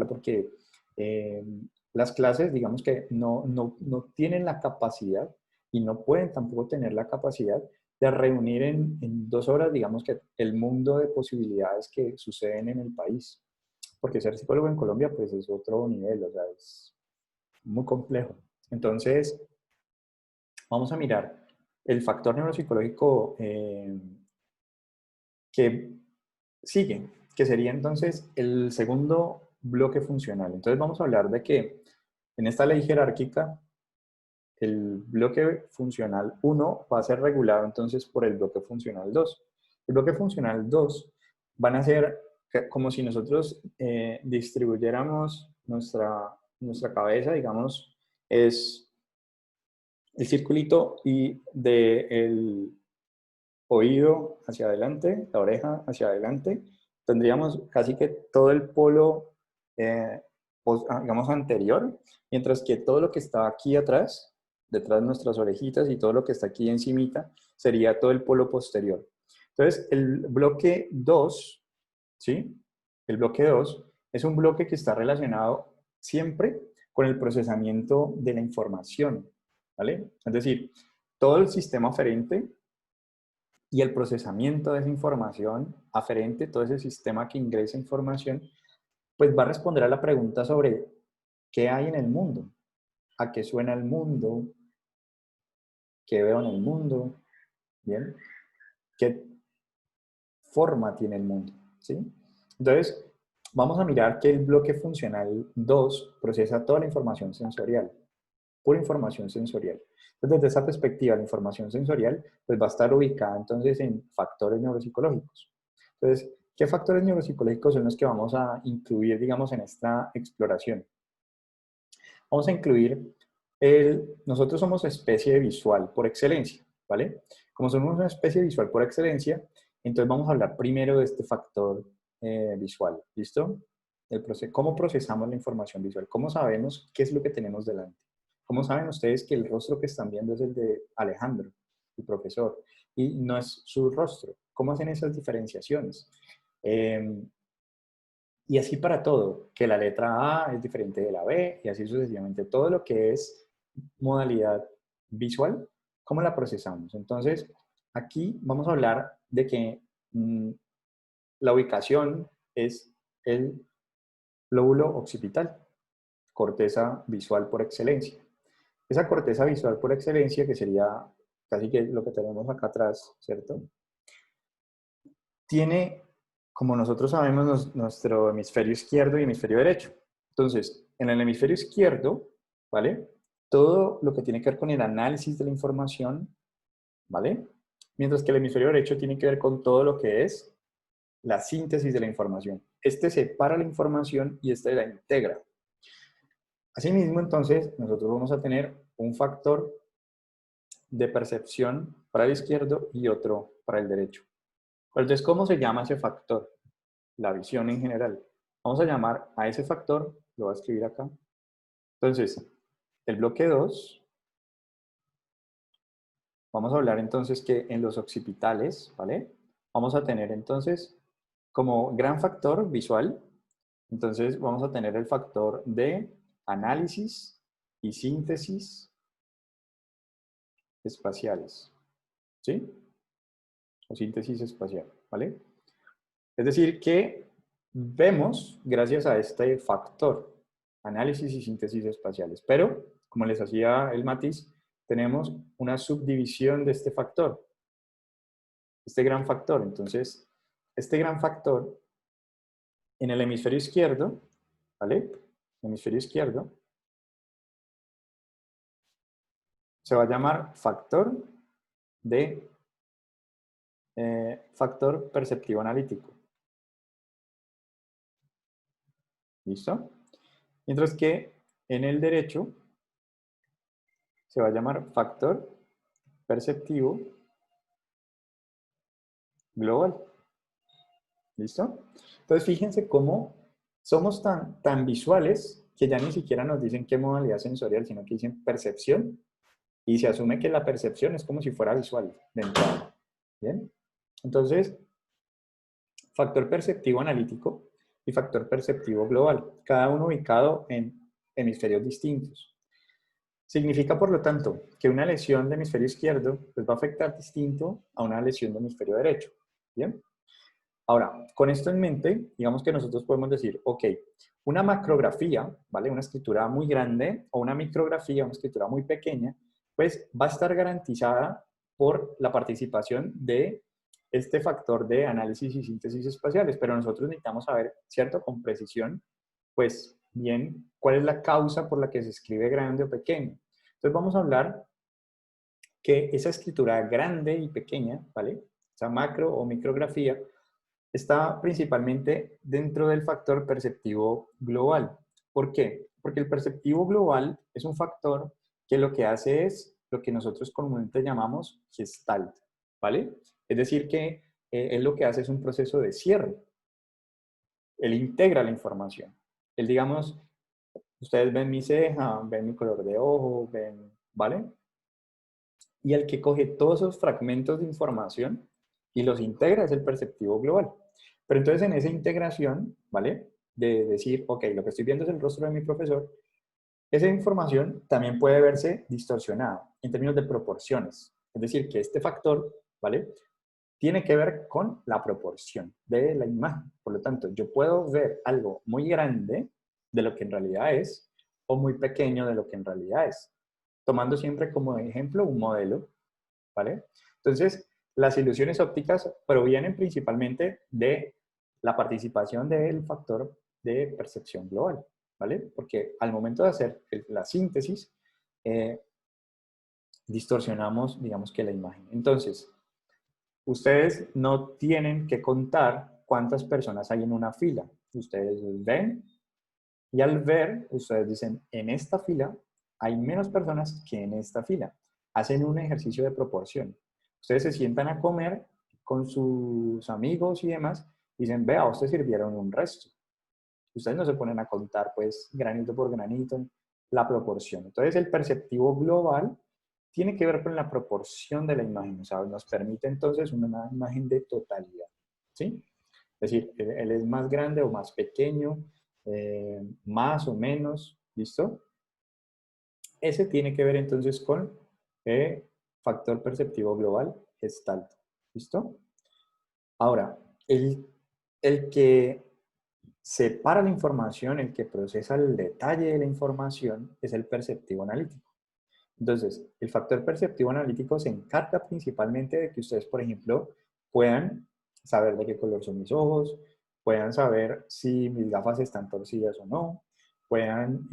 porque eh, las clases, digamos que no tienen la capacidad y no pueden tampoco tener la capacidad de reunir en 2 horas, digamos que el mundo de posibilidades que suceden en el país. Porque ser psicólogo en Colombia, pues es otro nivel, o sea, es muy complejo. Entonces, vamos a mirar el factor neuropsicológico que sigue, que sería entonces el segundo bloque funcional. Entonces vamos a hablar de que en esta ley jerárquica, el bloque funcional 1 va a ser regulado entonces por el bloque funcional 2. El bloque funcional 2 van a ser como si nosotros distribuyéramos nuestra cabeza, digamos, es el circulito y del oído hacia adelante, la oreja hacia adelante, tendríamos casi que todo el polo, digamos, anterior, mientras que todo lo que está aquí atrás, detrás de nuestras orejitas y todo lo que está aquí encimita, sería todo el polo posterior. Entonces, el bloque 2, ¿sí? El bloque 2 es un bloque que está relacionado siempre con el procesamiento de la información, ¿vale? Es decir, todo el sistema aferente y el procesamiento de esa información aferente, todo ese sistema que ingresa información, pues va a responder a la pregunta sobre qué hay en el mundo, a qué suena el mundo, qué veo en el mundo, ¿bien? ¿Qué forma tiene el mundo? ¿Sí? Entonces, vamos a mirar que el bloque funcional 2 procesa toda la información sensorial, pura información sensorial. Entonces, desde esa perspectiva, la información sensorial pues va a estar ubicada entonces en factores neuropsicológicos. Entonces, ¿qué factores neuropsicológicos son los que vamos a incluir, digamos, en esta exploración? Vamos a incluir nosotros somos especie visual por excelencia, ¿vale? Como somos una especie visual por excelencia, entonces vamos a hablar primero de este factor visual, ¿listo? ¿Cómo procesamos la información visual? ¿Cómo sabemos qué es lo que tenemos delante? ¿Cómo saben ustedes que el rostro que están viendo es el de Alejandro, el profesor, y no es su rostro? ¿Cómo hacen esas diferenciaciones? Y así para todo, que la letra A es diferente de la B y así sucesivamente. Todo lo que es modalidad visual, ¿cómo la procesamos? Entonces, aquí vamos a hablar de que la ubicación es el lóbulo occipital, corteza visual por excelencia. Esa corteza visual por excelencia, que sería casi que lo que tenemos acá atrás, ¿cierto? Tiene, como nosotros sabemos, nuestro hemisferio izquierdo y hemisferio derecho. Entonces, en el hemisferio izquierdo, ¿vale? Todo lo que tiene que ver con el análisis de la información, ¿vale? Mientras que el hemisferio derecho tiene que ver con todo lo que es la síntesis de la información. Este separa la información y este la integra. Asimismo, entonces, nosotros vamos a tener un factor de percepción para el izquierdo y otro para el derecho. Entonces, ¿cómo se llama ese factor? La visión en general. Vamos a llamar a ese factor, lo voy a escribir acá. Entonces, el bloque 2, vamos a hablar entonces que en los occipitales, ¿vale? Vamos a tener entonces como gran factor visual, entonces vamos a tener el factor de análisis y síntesis espaciales, ¿sí? O síntesis espacial, ¿vale? Es decir, que vemos gracias a este factor, análisis y síntesis espaciales. Pero, como les hacía el matiz, tenemos una subdivisión de este factor, este gran factor. Entonces, este gran factor en el hemisferio izquierdo, ¿vale? Hemisferio izquierdo, se va a llamar factor de factor perceptivo analítico. ¿Listo? Mientras que en el derecho se va a llamar factor perceptivo global. ¿Listo? Entonces, fíjense cómo somos tan visuales que ya ni siquiera nos dicen qué modalidad sensorial, sino que dicen percepción y se asume que la percepción es como si fuera visual de entrada. ¿Bien? Entonces, factor perceptivo analítico y factor perceptivo global, cada uno ubicado en hemisferios distintos. Significa, por lo tanto, que una lesión de hemisferio izquierdo pues, va a afectar distinto a una lesión de hemisferio derecho. ¿Bien? Ahora, con esto en mente, digamos que nosotros podemos decir, ok, una macrografía, ¿vale? Una escritura muy grande o una micrografía, una escritura muy pequeña, pues va a estar garantizada por la participación de este factor de análisis y síntesis espaciales, pero nosotros necesitamos saber, ¿cierto? Con precisión, pues bien, cuál es la causa por la que se escribe grande o pequeño. Entonces vamos a hablar que esa escritura grande y pequeña, ¿vale? Esa macro o micrografía, está principalmente dentro del factor perceptivo global. ¿Por qué? Porque el perceptivo global es un factor que lo que hace es lo que nosotros comúnmente llamamos gestalt, ¿vale? Es decir, que él lo que hace es un proceso de cierre. Él integra la información. Él, digamos, ustedes ven mi ceja, ven mi color de ojo, ven, ¿vale? Y el que coge todos esos fragmentos de información y los integra es el perceptivo global. Pero entonces en esa integración, ¿vale? De decir, ok, lo que estoy viendo es el rostro de mi profesor, esa información también puede verse distorsionada en términos de proporciones. Es decir, que este factor, ¿vale? Tiene que ver con la proporción de la imagen. Por lo tanto, yo puedo ver algo muy grande de lo que en realidad es o muy pequeño de lo que en realidad es, tomando siempre como ejemplo un modelo, ¿vale? Entonces, las ilusiones ópticas provienen principalmente de la participación del factor de percepción global, ¿vale? Porque al momento de hacer la síntesis, distorsionamos, digamos que la imagen. Entonces, ustedes no tienen que contar cuántas personas hay en una fila. Ustedes ven y al ver, ustedes dicen, en esta fila hay menos personas que en esta fila. Hacen un ejercicio de proporción. Ustedes se sientan a comer con sus amigos y demás y dicen, vea, ustedes sirvieron un resto. Ustedes no se ponen a contar, pues, granito por granito. la proporción. Entonces, el perceptivo global tiene que ver con la proporción de la imagen, o sea, nos permite entonces una imagen de totalidad, ¿sí? Es decir, él es más grande o más pequeño, más o menos, ¿listo? Ese tiene que ver entonces con factor perceptivo global gestalt, ¿listo? Ahora, el que separa la información, el que procesa el detalle de la información, es el perceptivo analítico. Entonces, el factor perceptivo analítico se encarga principalmente de que ustedes, por ejemplo, puedan saber de qué color son mis ojos, puedan saber si mis gafas están torcidas o no, puedan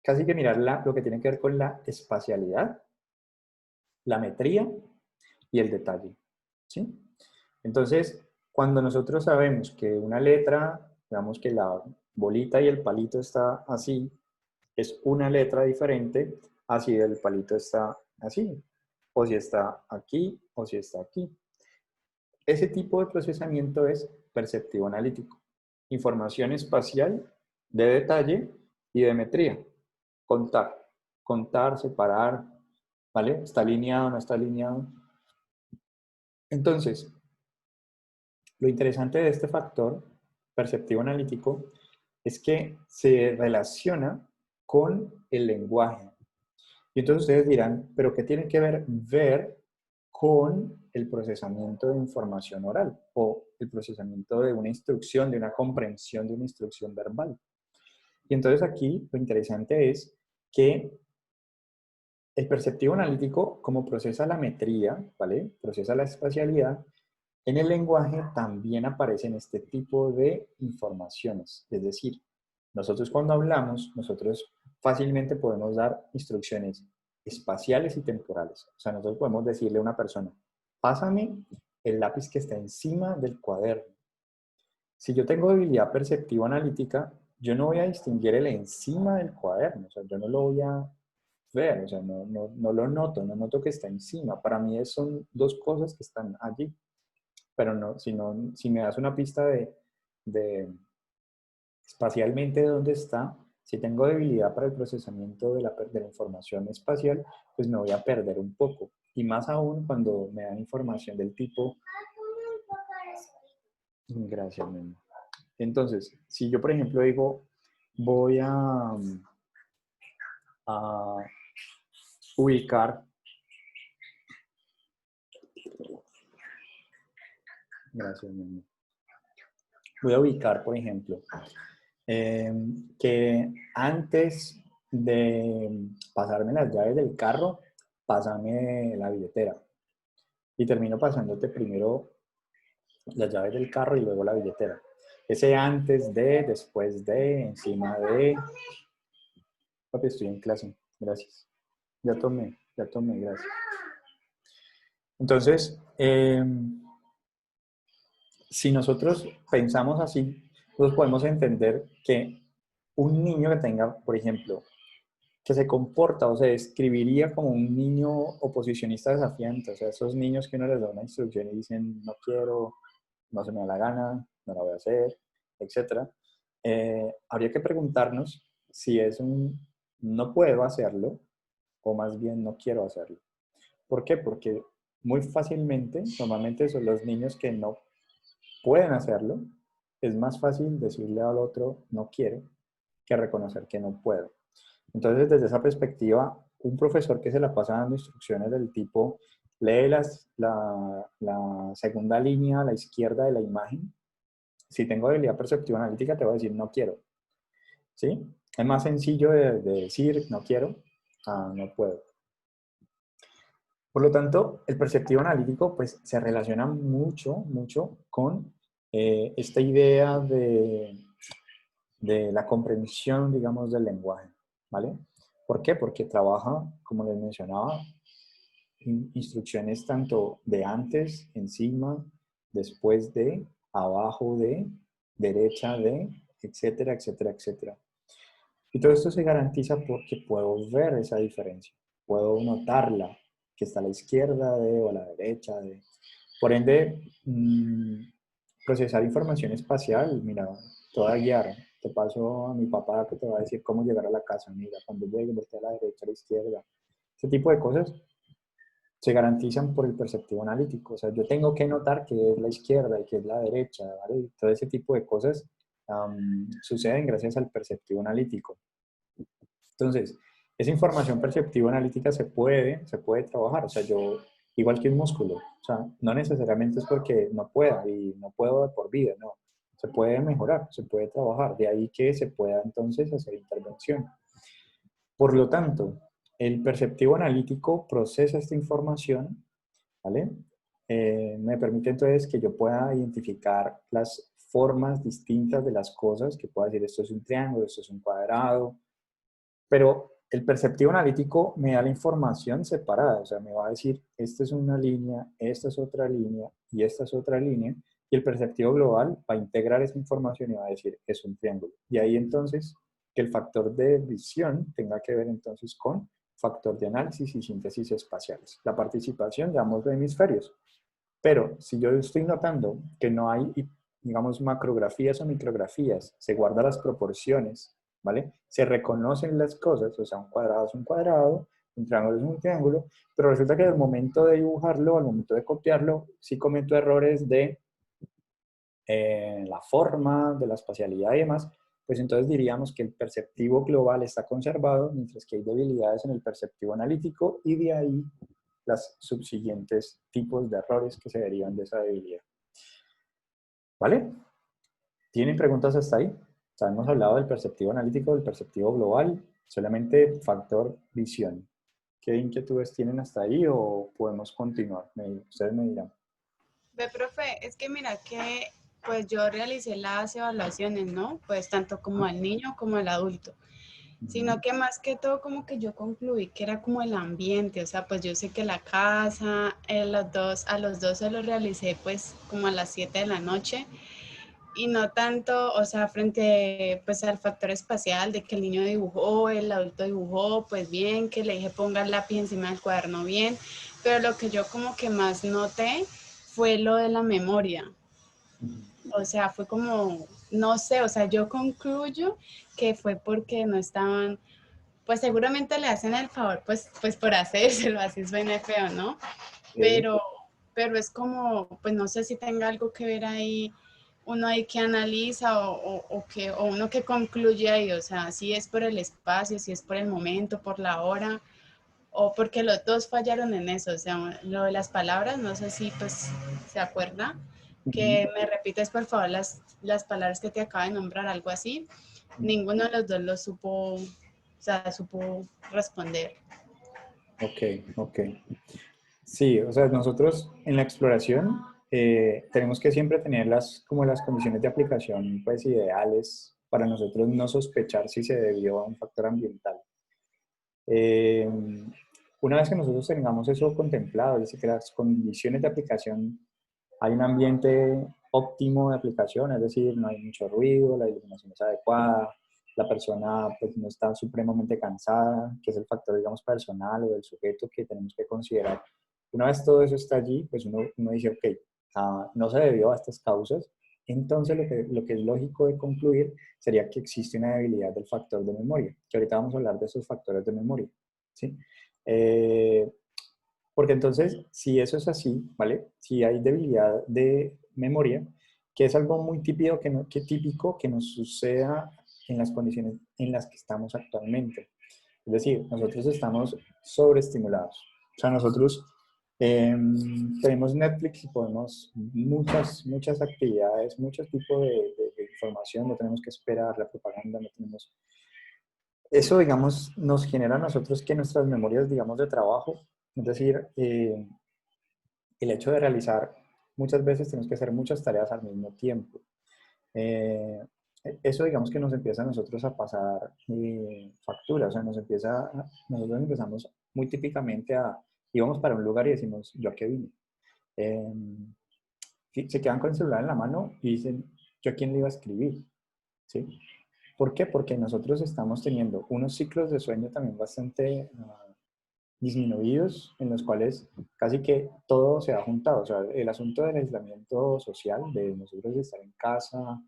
casi que mirar lo que tiene que ver con la espacialidad, la metría y el detalle, ¿sí? Entonces, cuando nosotros sabemos que una letra, digamos que la bolita y el palito está así, es una letra diferente a si el palito está así, o si está aquí, o si está aquí. Ese tipo de procesamiento es perceptivo analítico. Información espacial de detalle y de metría. Contar, separar, ¿vale? ¿Está alineado, no está alineado? Entonces, lo interesante de este factor perceptivo analítico es que se relaciona con el lenguaje. Y entonces ustedes dirán, ¿pero qué tiene que ver con el procesamiento de información oral o el procesamiento de una instrucción, de una comprensión de una instrucción verbal? Y entonces aquí lo interesante es que el perceptivo analítico, como procesa la metría, ¿vale? Procesa la espacialidad, en el lenguaje también aparecen este tipo de informaciones. Es decir, nosotros cuando hablamos, nosotros fácilmente podemos dar instrucciones espaciales y temporales. O sea, nosotros podemos decirle a una persona, pásame el lápiz que está encima del cuaderno. Si yo tengo debilidad perceptiva analítica, yo no voy a distinguir el encima del cuaderno. O sea, yo no lo voy a ver, o sea, no lo noto, no noto que está encima. Para mí son dos cosas que están allí. Pero no, si me das una pista de espacialmente dónde está, si tengo debilidad para el procesamiento de la información espacial, pues me voy a perder un poco. Y más aún cuando me dan información del tipo... Gracias, mi amor. Entonces, si yo, por ejemplo, digo, voy a ubicar... Gracias, mi amor. Voy a ubicar, por ejemplo, que antes de pasarme las llaves del carro, pásame la billetera. Y termino pasándote primero las llaves del carro y luego la billetera. Ese antes de, después de, encima de... Papi, estoy en clase. Gracias. Ya tomé, gracias. Entonces, si nosotros pensamos así, nosotros podemos entender que un niño que tenga, por ejemplo, que se comporta o se describiría como un niño oposicionista desafiante, o sea, esos niños que uno les da una instrucción y dicen, no quiero, no se me da la gana, no la voy a hacer, etc. Habría que preguntarnos si es un no puedo hacerlo o más bien no quiero hacerlo. ¿Por qué? Porque muy fácilmente, normalmente son los niños que no pueden hacerlo, es más fácil decirle al otro no quiero que reconocer que no puedo. Entonces, desde esa perspectiva, un profesor que se la pasa dando instrucciones del tipo, lee la segunda línea a la izquierda de la imagen. Si tengo habilidad perceptiva analítica, te voy a decir no quiero. ¿Sí? Es más sencillo de decir no quiero a no puedo. Por lo tanto, el perceptivo analítico pues, se relaciona mucho con esta idea de la comprensión, digamos, del lenguaje, ¿vale? ¿Por qué? Porque trabaja, como les mencionaba, instrucciones tanto de antes, encima, después de, abajo de, derecha de, etcétera, etcétera, etcétera. Y todo esto se garantiza porque puedo ver esa diferencia, puedo notarla, que está a la izquierda de o a la derecha de. Por ende, procesar información espacial, mira, te voy a guiar. te paso a mi papá que te va a decir cómo llegar a la casa, mira, cuando llegue, voltea a la derecha, a la izquierda. Ese tipo de cosas se garantizan por el perceptivo analítico. O sea, yo tengo que notar que es la izquierda y que es la derecha, ¿vale? Todo ese tipo de cosas suceden gracias al perceptivo analítico. Entonces, esa información perceptiva analítica se puede trabajar. O sea, yo, igual que un músculo, o sea, no necesariamente es porque no pueda y no puedo de por vida, no. Se puede mejorar, se puede trabajar. De ahí que se pueda entonces hacer intervención. Por lo tanto, el perceptivo analítico procesa esta información, ¿vale? Me permite entonces que yo pueda identificar las formas distintas de las cosas, que pueda decir esto es un triángulo, esto es un cuadrado, pero el perceptivo analítico me da la información separada, o sea, me va a decir, esta es una línea, esta es otra línea y esta es otra línea, y el perceptivo global va a integrar esa información y va a decir, es un triángulo. Y ahí entonces, que el factor de visión tenga que ver entonces con factor de análisis y síntesis espaciales. La participación de ambos hemisferios. Pero si yo estoy notando que no hay, digamos, macrografías o micrografías, se guardan las proporciones, ¿vale? Se reconocen las cosas, o sea, un cuadrado es un cuadrado, un triángulo es un triángulo, pero resulta que al momento de dibujarlo, al momento de copiarlo, sí cometo errores de la forma, de la espacialidad y demás, pues entonces diríamos que el perceptivo global está conservado, mientras que hay debilidades en el perceptivo analítico y de ahí las subsiguientes tipos de errores que se derivan de esa debilidad. ¿Vale? ¿Tienen preguntas hasta ahí? O sea, hemos hablado del perceptivo analítico, del perceptivo global, solamente factor visión. ¿Qué inquietudes tienen hasta ahí o podemos continuar? Ustedes me dirán. Ve, profe, es que mira que pues yo realicé las evaluaciones, ¿no? Pues tanto como al niño como al adulto. Sino que más que todo como que yo concluí que era como el ambiente, o sea, pues yo sé que la casa, a los dos se los realicé pues como a las 7 de la noche y no tanto, o sea, frente pues al factor espacial de que el niño dibujó, el adulto dibujó, pues bien, que le dije ponga el lápiz encima del cuaderno bien, pero lo que yo como que más noté fue lo de la memoria. O sea, fue como, no sé, o sea, yo concluyo que fue porque no estaban, pues seguramente le hacen el favor, pues por hacérselo, así suena feo, ¿no? Pero, pero es como, pues no sé si tenga algo que ver ahí, uno ahí que analiza o uno que concluye ahí, o sea, si es por el espacio, si es por el momento, por la hora, o porque los dos fallaron en eso, o sea, lo de las palabras, no sé si pues se acuerda, que me repites por favor las palabras que te acabo de nombrar, algo así, ninguno de los dos lo supo, o sea, supo responder. Ok. Sí, o sea, nosotros en la exploración tenemos que siempre tener como las condiciones de aplicación pues ideales para nosotros no sospechar si se debió a un factor ambiental. Eh, una vez que nosotros tengamos eso contemplado, es decir, que las condiciones de aplicación, hay un ambiente óptimo de aplicación, es decir, no hay mucho ruido, la iluminación es adecuada, la persona pues, no está supremamente cansada, que es el factor, digamos, personal o del sujeto que tenemos que considerar. Una vez todo eso está allí, pues uno dice, ok, no se debió a estas causas, entonces lo que es lógico de concluir sería que existe una debilidad del factor de memoria, que ahorita vamos a hablar de esos factores de memoria, ¿sí? Porque entonces, si eso es así, ¿vale? Si hay debilidad de memoria, que es algo muy típico típico que nos suceda en las condiciones en las que estamos actualmente. Es decir, nosotros estamos sobreestimulados. O sea, nosotros tenemos Netflix y podemos muchas actividades, muchos tipos de información, no tenemos que esperar la propaganda, no tenemos... Eso, digamos, nos genera a nosotros que nuestras memorias, digamos, de trabajo, es decir, el hecho de realizar, muchas veces tenemos que hacer muchas tareas al mismo tiempo. Eso digamos que nos empieza a nosotros a pasar factura, o sea, nosotros empezamos muy típicamente íbamos para un lugar y decimos, ¿yo a qué vine? Se quedan con el celular en la mano y dicen, ¿yo a quién le iba a escribir? ¿Sí? ¿Por qué? Porque nosotros estamos teniendo unos ciclos de sueño también bastante disminuidos, en los cuales casi que todo se ha juntado. O sea, el asunto del aislamiento social, de nosotros estar en casa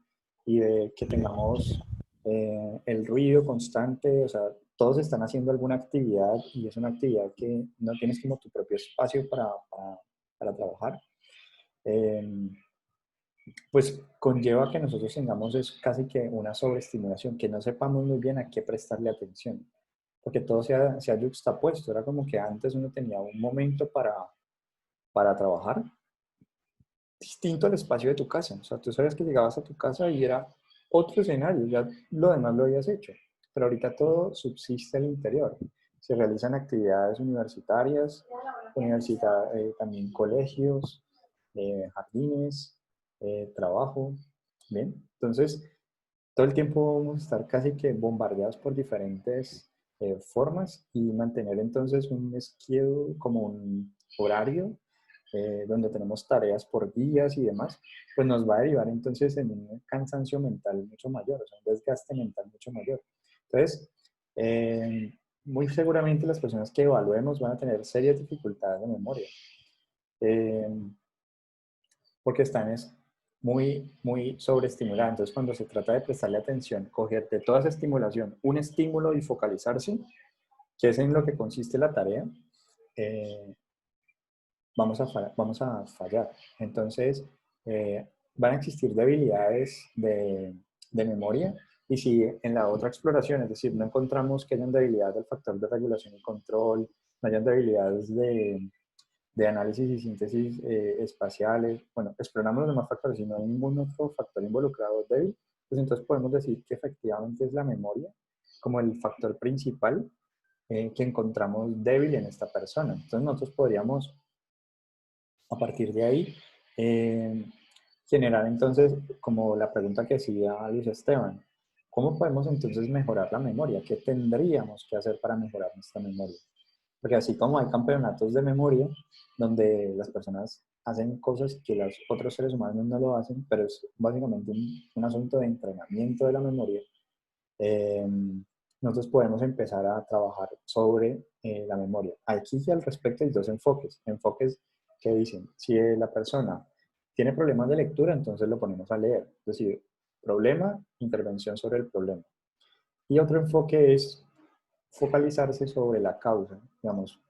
y de que tengamos el ruido constante, o sea, todos están haciendo alguna actividad y es una actividad que no tienes como tu propio espacio para trabajar. Pues conlleva que nosotros tengamos es casi que una sobreestimulación, que no sepamos muy bien a qué prestarle atención, porque todo se ha yuxtapuesto. Era como que antes uno tenía un momento para trabajar distinto al espacio de tu casa. O sea, tú sabes que llegabas a tu casa y era otro escenario, ya lo demás lo habías hecho, pero ahorita todo subsiste al interior. Se realizan actividades universitarias, también colegios, jardines, trabajo, ¿bien? Entonces, todo el tiempo vamos a estar casi que bombardeados por diferentes formas y mantener entonces un schedule como un horario donde tenemos tareas por días y demás, pues nos va a derivar entonces en un cansancio mental mucho mayor, o sea, un desgaste mental mucho mayor. Entonces, muy seguramente las personas que evaluemos van a tener serias dificultades de memoria. Eh, porque están muy sobreestimuladas. Entonces, cuando se trata de prestarle atención, coger de toda esa estimulación un estímulo y focalizarse, que es en lo que consiste la tarea, eh, vamos a fallar. Entonces, van a existir debilidades de memoria y si en la otra exploración, es decir, no encontramos que hayan debilidades del factor de regulación y control, no hayan debilidades de análisis y síntesis espaciales, bueno, exploramos los demás factores y no hay ningún otro factor involucrado débil, pues entonces podemos decir que efectivamente es la memoria como el factor principal que encontramos débil en esta persona. Entonces nosotros podríamos, a partir de ahí, eh, generar entonces, como la pregunta que hacía Luis Esteban, ¿cómo podemos entonces mejorar la memoria? ¿Qué tendríamos que hacer para mejorar nuestra memoria? Porque así como hay campeonatos de memoria, donde las personas hacen cosas que los otros seres humanos no lo hacen, pero es básicamente un asunto de entrenamiento de la memoria, eh, nosotros podemos empezar a trabajar sobre la memoria. Aquí al respecto hay dos enfoques. Enfoques que dicen, si la persona tiene problemas de lectura, entonces lo ponemos a leer. Es decir, problema, intervención sobre el problema. Y otro enfoque es focalizarse sobre la causa. Digamos,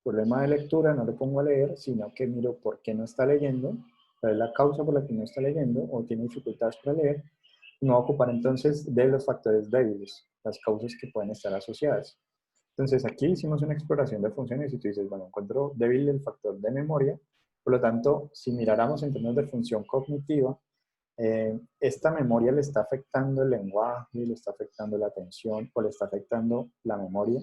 problema de lectura no le pongo a leer, sino que miro por qué no está leyendo, cuál es la causa por la que no está leyendo o tiene dificultades para leer. Me voy a ocupar entonces de los factores débiles, las causas que pueden estar asociadas. Entonces aquí hicimos una exploración de funciones y tú dices, bueno, encuentro débil el factor de memoria, por lo tanto, si miráramos en términos de función cognitiva, esta memoria le está afectando el lenguaje, le está afectando la atención o le está afectando la memoria,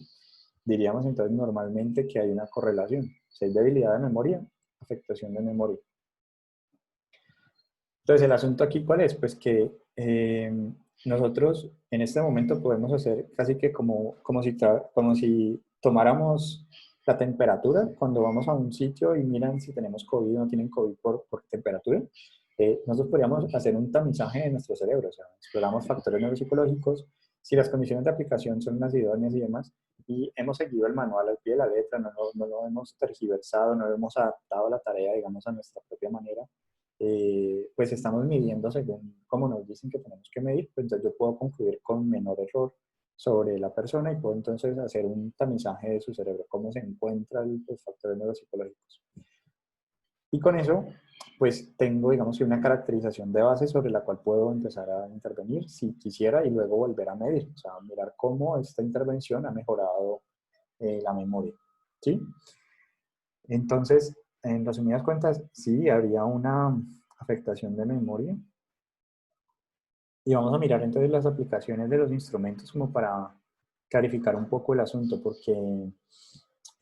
diríamos entonces normalmente que hay una correlación. Si hay debilidad de memoria, afectación de memoria. Entonces, el asunto aquí, ¿cuál es? Pues que nosotros en este momento podemos hacer casi que como si tomáramos la temperatura cuando vamos a un sitio y miran si tenemos COVID o no tienen COVID por temperatura. Nosotros podríamos hacer un tamizaje de nuestro cerebro, o sea, exploramos factores neuropsicológicos, si las condiciones de aplicación son las idóneas y demás, y hemos seguido el manual al pie de la letra, no lo hemos tergiversado, no lo hemos adaptado a la tarea, digamos, a nuestra propia manera, pues estamos midiendo según cómo nos dicen que tenemos que medir, pues entonces yo puedo concluir con menor error sobre la persona y puedo entonces hacer un tamizaje de su cerebro, cómo se encuentran los factores neuropsicológicos. Y con eso, pues tengo, digamos, una caracterización de base sobre la cual puedo empezar a intervenir si quisiera y luego volver a medir, o sea, mirar cómo esta intervención ha mejorado la memoria, ¿sí? Entonces, en resumidas cuentas, sí, habría una afectación de memoria. Y vamos a mirar entonces las aplicaciones de los instrumentos como para clarificar un poco el asunto, porque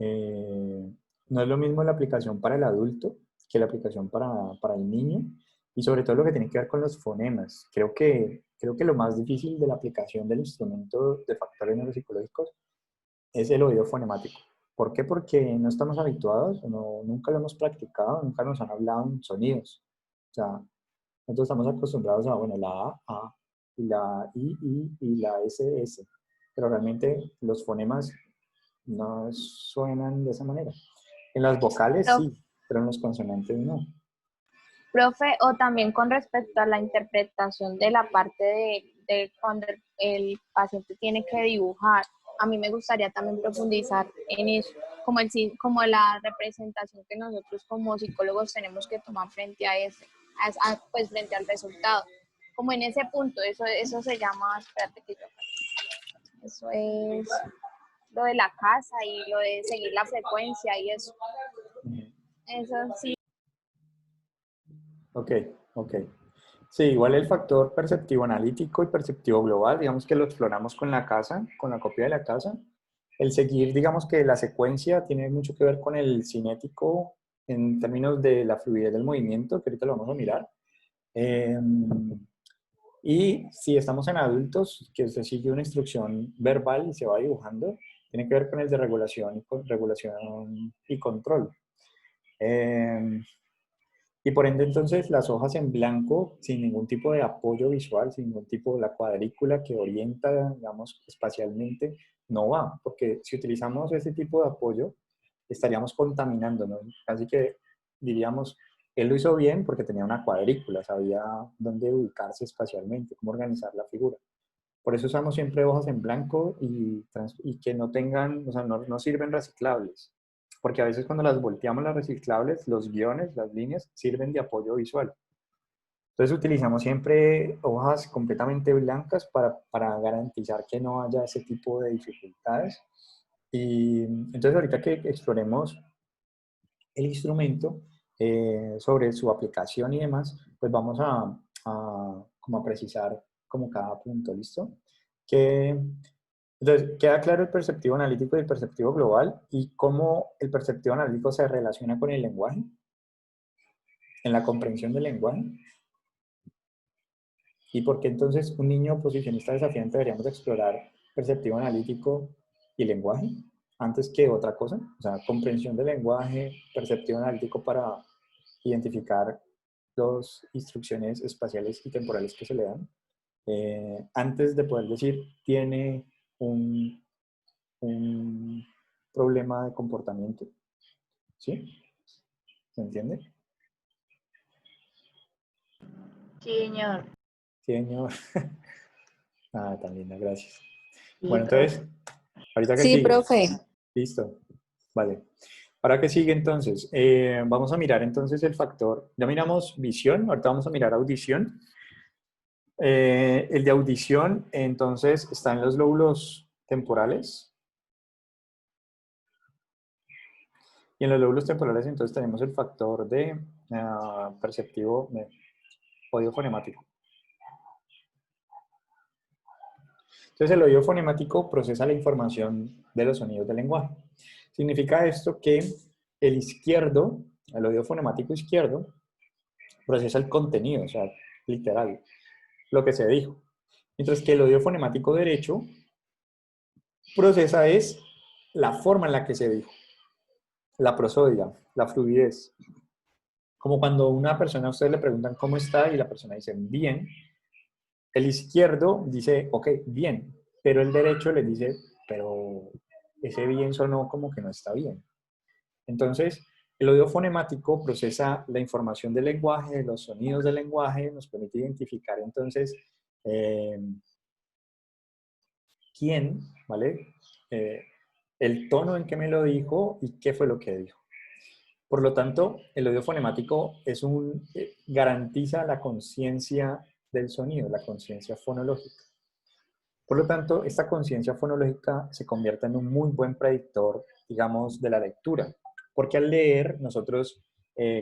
no es lo mismo la aplicación para el adulto que la aplicación para el niño, y sobre todo lo que tiene que ver con los fonemas. Creo que lo más difícil de la aplicación del instrumento de factores neuropsicológicos es el oído fonemático. ¿Por qué? Porque no estamos habituados, nunca lo hemos practicado, nunca nos han hablado en sonidos. O sea, nosotros estamos acostumbrados a, bueno, la A, y la y la SS, pero realmente los fonemas no suenan de esa manera. En las vocales Prof- sí, pero en los consonantes no. Profe, o también con respecto a la interpretación de la parte de cuando el paciente tiene que dibujar. A mí me gustaría también profundizar en eso, como la representación que nosotros como psicólogos tenemos que tomar frente a ese, pues frente al resultado. Como en ese punto, eso se llama, espérate que yo, eso es lo de la casa y lo de seguir la frecuencia y eso. Eso sí. Ok, ok. Sí, igual el factor perceptivo analítico y perceptivo global, digamos que lo exploramos con la casa, con la copia de la casa. El seguir, digamos que la secuencia tiene mucho que ver con el cinético en términos de la fluidez del movimiento, que ahorita lo vamos a mirar. Y si estamos en adultos, que se sigue una instrucción verbal y se va dibujando, tiene que ver con el de regulación y control. Y por ende, entonces, las hojas en blanco, sin ningún tipo de apoyo visual, sin ningún tipo de la cuadrícula que orienta, digamos, espacialmente, no va, porque si utilizamos ese tipo de apoyo, estaríamos contaminando, ¿no? Así que diríamos, él lo hizo bien porque tenía una cuadrícula, sabía dónde ubicarse espacialmente, cómo organizar la figura. Por eso usamos siempre hojas en blanco y que no tengan, o sea, no sirven reciclables. Porque a veces cuando las volteamos las reciclables, los guiones, las líneas, sirven de apoyo visual. Entonces utilizamos siempre hojas completamente blancas para garantizar que no haya ese tipo de dificultades. Y entonces ahorita que exploremos el instrumento sobre su aplicación y demás, pues vamos como a precisar como cada punto, ¿listo? Entonces, queda claro el perceptivo analítico y el perceptivo global y cómo el perceptivo analítico se relaciona con el lenguaje, en la comprensión del lenguaje. Y por qué entonces un niño posicionista desafiante deberíamos explorar perceptivo analítico y lenguaje antes que otra cosa. O sea, comprensión del lenguaje, perceptivo analítico para identificar las instrucciones espaciales y temporales que se le dan. Antes de poder decir, tiene un problema de comportamiento. ¿Sí? ¿Se entiende? Sí, señor. Sí, señor. Ah, tan linda, gracias. Sí, Bueno, profe. entonces, ahorita que Sí, sigue. profe. Listo. Vale. ¿Para qué sigue entonces? Vamos a mirar entonces el factor. Ya miramos visión, ahorita vamos a mirar audición. El de audición, entonces, está en los lóbulos temporales. Y en los lóbulos temporales, entonces, tenemos el factor de perceptivo oído fonemático. Entonces, el oído fonemático procesa la información de los sonidos del lenguaje. Significa esto que el izquierdo, el oído fonemático izquierdo, procesa el contenido, o sea, literal, lo que se dijo. Mientras que el oído fonemático derecho procesa es la forma en la que se dijo, la prosodia, la fluidez. Como cuando a una persona a ustedes le preguntan cómo está y la persona dice bien, el izquierdo dice, ok, bien, pero el derecho le dice, pero ese bien sonó como que no está bien. Entonces, el oído fonemático procesa la información del lenguaje, los sonidos del lenguaje, nos permite identificar entonces quién, ¿vale? El tono en que me lo dijo y qué fue lo que dijo. Por lo tanto, el oído fonemático garantiza la conciencia del sonido, la conciencia fonológica. Por lo tanto, esta conciencia fonológica se convierte en un muy buen predictor, digamos, de la lectura. Porque al leer, nosotros,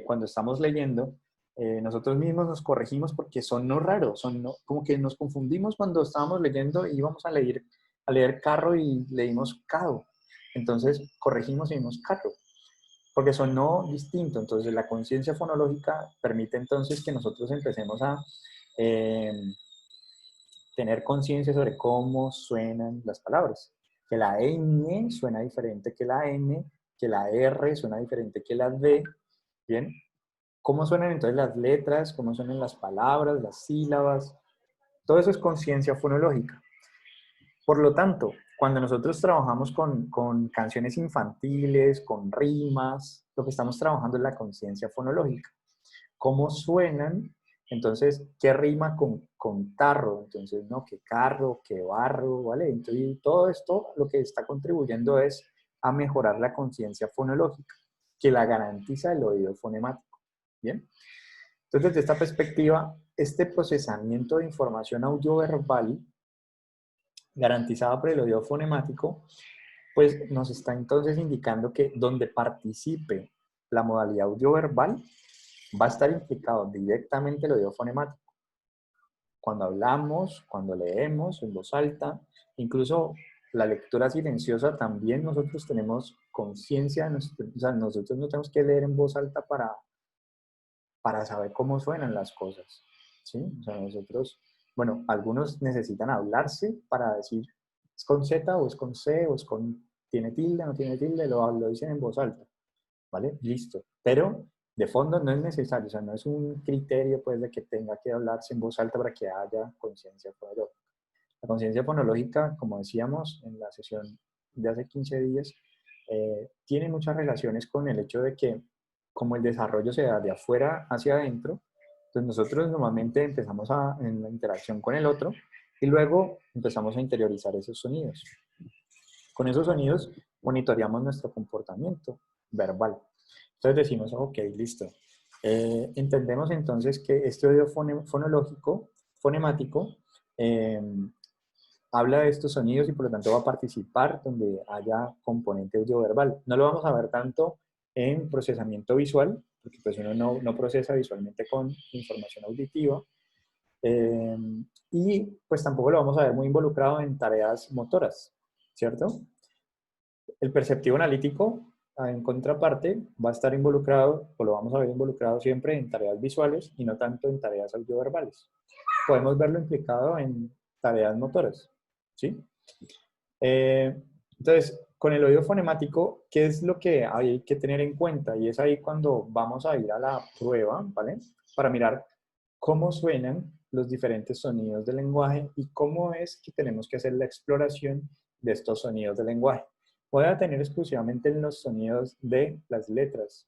cuando estamos leyendo, nosotros mismos nos corregimos porque sonó raro, como que nos confundimos cuando estábamos leyendo y íbamos a leer carro y leímos carro. Entonces, corregimos y vimos carro, porque sonó distinto. Entonces, la conciencia fonológica permite entonces que nosotros empecemos a tener conciencia sobre cómo suenan las palabras. Que la ñ suena diferente que la n, que la r suena diferente que la d. ¿Bien? ¿Cómo suenan entonces las letras? ¿Cómo suenan las palabras, las sílabas? Todo eso es conciencia fonológica. Por lo tanto, cuando nosotros trabajamos con canciones infantiles, con rimas, lo que estamos trabajando es la conciencia fonológica. Cómo suenan Entonces, ¿qué rima con tarro? Entonces, no, que carro, que barro, ¿vale? Entonces, todo esto lo que está contribuyendo es a mejorar la conciencia fonológica, que la garantiza el oído fonemático. ¿Bien? Entonces, desde esta perspectiva, este procesamiento de información audioverbal garantizada por el oído fonemático, pues nos está entonces indicando que donde participe la modalidad audioverbal, va a estar implicado directamente el oído fonemático. Cuando hablamos, cuando leemos en voz alta, incluso la lectura silenciosa, también nosotros tenemos conciencia, o sea, nosotros no tenemos que leer en voz alta para saber cómo suenan las cosas, ¿sí? O sea, nosotros, bueno, algunos necesitan hablarse para decir, ¿es con Z o es con C o es con, tiene tilde, no tiene tilde? Lo dicen en voz alta, ¿vale? Listo. Pero de fondo no es necesario, o sea, no es un criterio pues de que tenga que hablarse en voz alta para que haya conciencia fonológica. La conciencia fonológica, como decíamos en la sesión de hace 15 días, tiene muchas relaciones con el hecho de que como el desarrollo se da de afuera hacia adentro, entonces nosotros normalmente empezamos en la interacción con el otro y luego empezamos a interiorizar esos sonidos. Con esos sonidos monitoreamos nuestro comportamiento verbal. Entonces decimos, ok, listo. Entendemos entonces que este oído fonológico, fonemático, habla de estos sonidos y por lo tanto va a participar donde haya componente audioverbal. No lo vamos a ver tanto en procesamiento visual, porque pues uno no procesa visualmente con información auditiva, y pues tampoco lo vamos a ver muy involucrado en tareas motoras, ¿cierto? El perceptivo analítico, en contraparte, va a estar involucrado, o lo vamos a ver involucrado siempre en tareas visuales y no tanto en tareas audioverbales. Podemos verlo implicado en tareas motoras, ¿sí? Entonces, con el oído fonemático, ¿qué es lo que hay que tener en cuenta? Y es ahí cuando vamos a ir a la prueba, ¿vale? Para mirar cómo suenan los diferentes sonidos del lenguaje y cómo es que tenemos que hacer la exploración de estos sonidos del lenguaje. Voy a tener exclusivamente en los sonidos de las letras,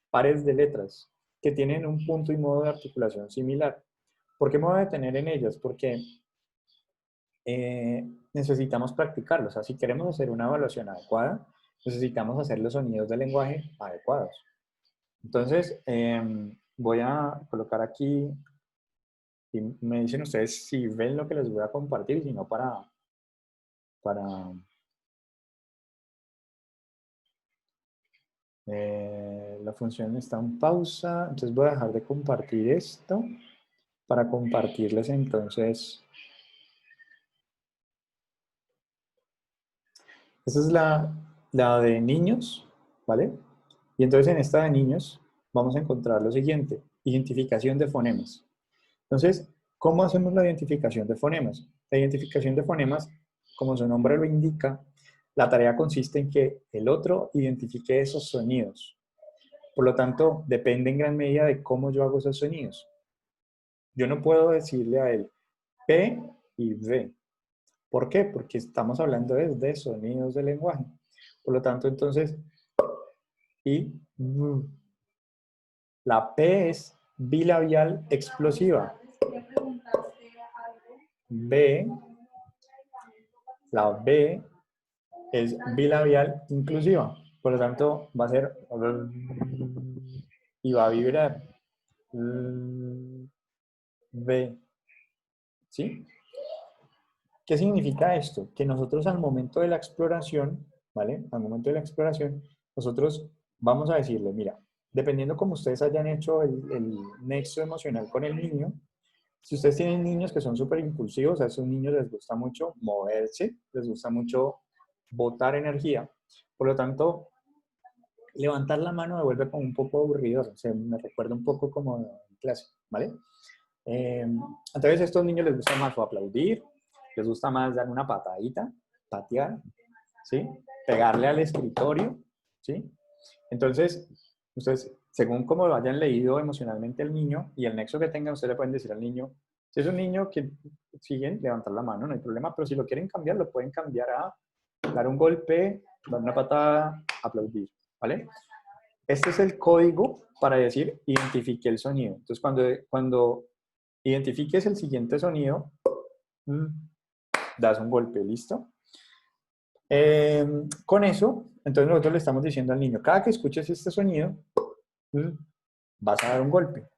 pares de letras, que tienen un punto y modo de articulación similar. ¿Por qué me voy a detener en ellas? Porque necesitamos practicarlo. O sea, si queremos hacer una evaluación adecuada, necesitamos hacer los sonidos del lenguaje adecuados. Entonces, voy a colocar aquí, y me dicen ustedes si ven lo que les voy a compartir, y si no para la función está en pausa, entonces voy a dejar de compartir esto para compartirles entonces. Esta es la de niños, ¿vale? Y entonces en esta de niños vamos a encontrar lo siguiente, identificación de fonemas. Entonces, ¿cómo hacemos la identificación de fonemas? La identificación de fonemas, como su nombre lo indica, la tarea consiste en que el otro identifique esos sonidos. Por lo tanto, depende en gran medida de cómo yo hago esos sonidos. Yo no puedo decirle a él P y V. ¿Por qué? Porque estamos hablando de sonidos del lenguaje. Por lo tanto, entonces, y la P es bilabial explosiva. B, la B es bilabial inclusiva. Por lo tanto, va a ser y va a vibrar. B. ¿Sí? ¿Qué significa esto? Que nosotros al momento de la exploración, ¿vale? Al momento de la exploración, nosotros vamos a decirle, mira, dependiendo como ustedes hayan hecho el nexo emocional con el niño, si ustedes tienen niños que son súper impulsivos, a esos niños les gusta mucho moverse, les gusta mucho botar energía, por lo tanto, levantar la mano me vuelve como un poco aburrido, o sea, me recuerda un poco como en clase, ¿vale? Entonces a estos niños les gusta más aplaudir, les gusta más dar una patadita, patear, ¿sí? Pegarle al escritorio, ¿sí? Entonces, ustedes, según cómo lo hayan leído emocionalmente el niño y el nexo que tengan, ustedes le pueden decir al niño, si es un niño que siguen, levantar la mano, no hay problema, pero si lo quieren cambiar, lo pueden cambiar a dar un golpe, dar una patada, aplaudir, ¿vale? este es el código para decir identifique el sonido. Entonces, cuando identifiques el siguiente sonido, das un golpe, ¿listo? Con eso, entonces nosotros le estamos diciendo al niño, cada que escuches este sonido, vas a dar un golpe.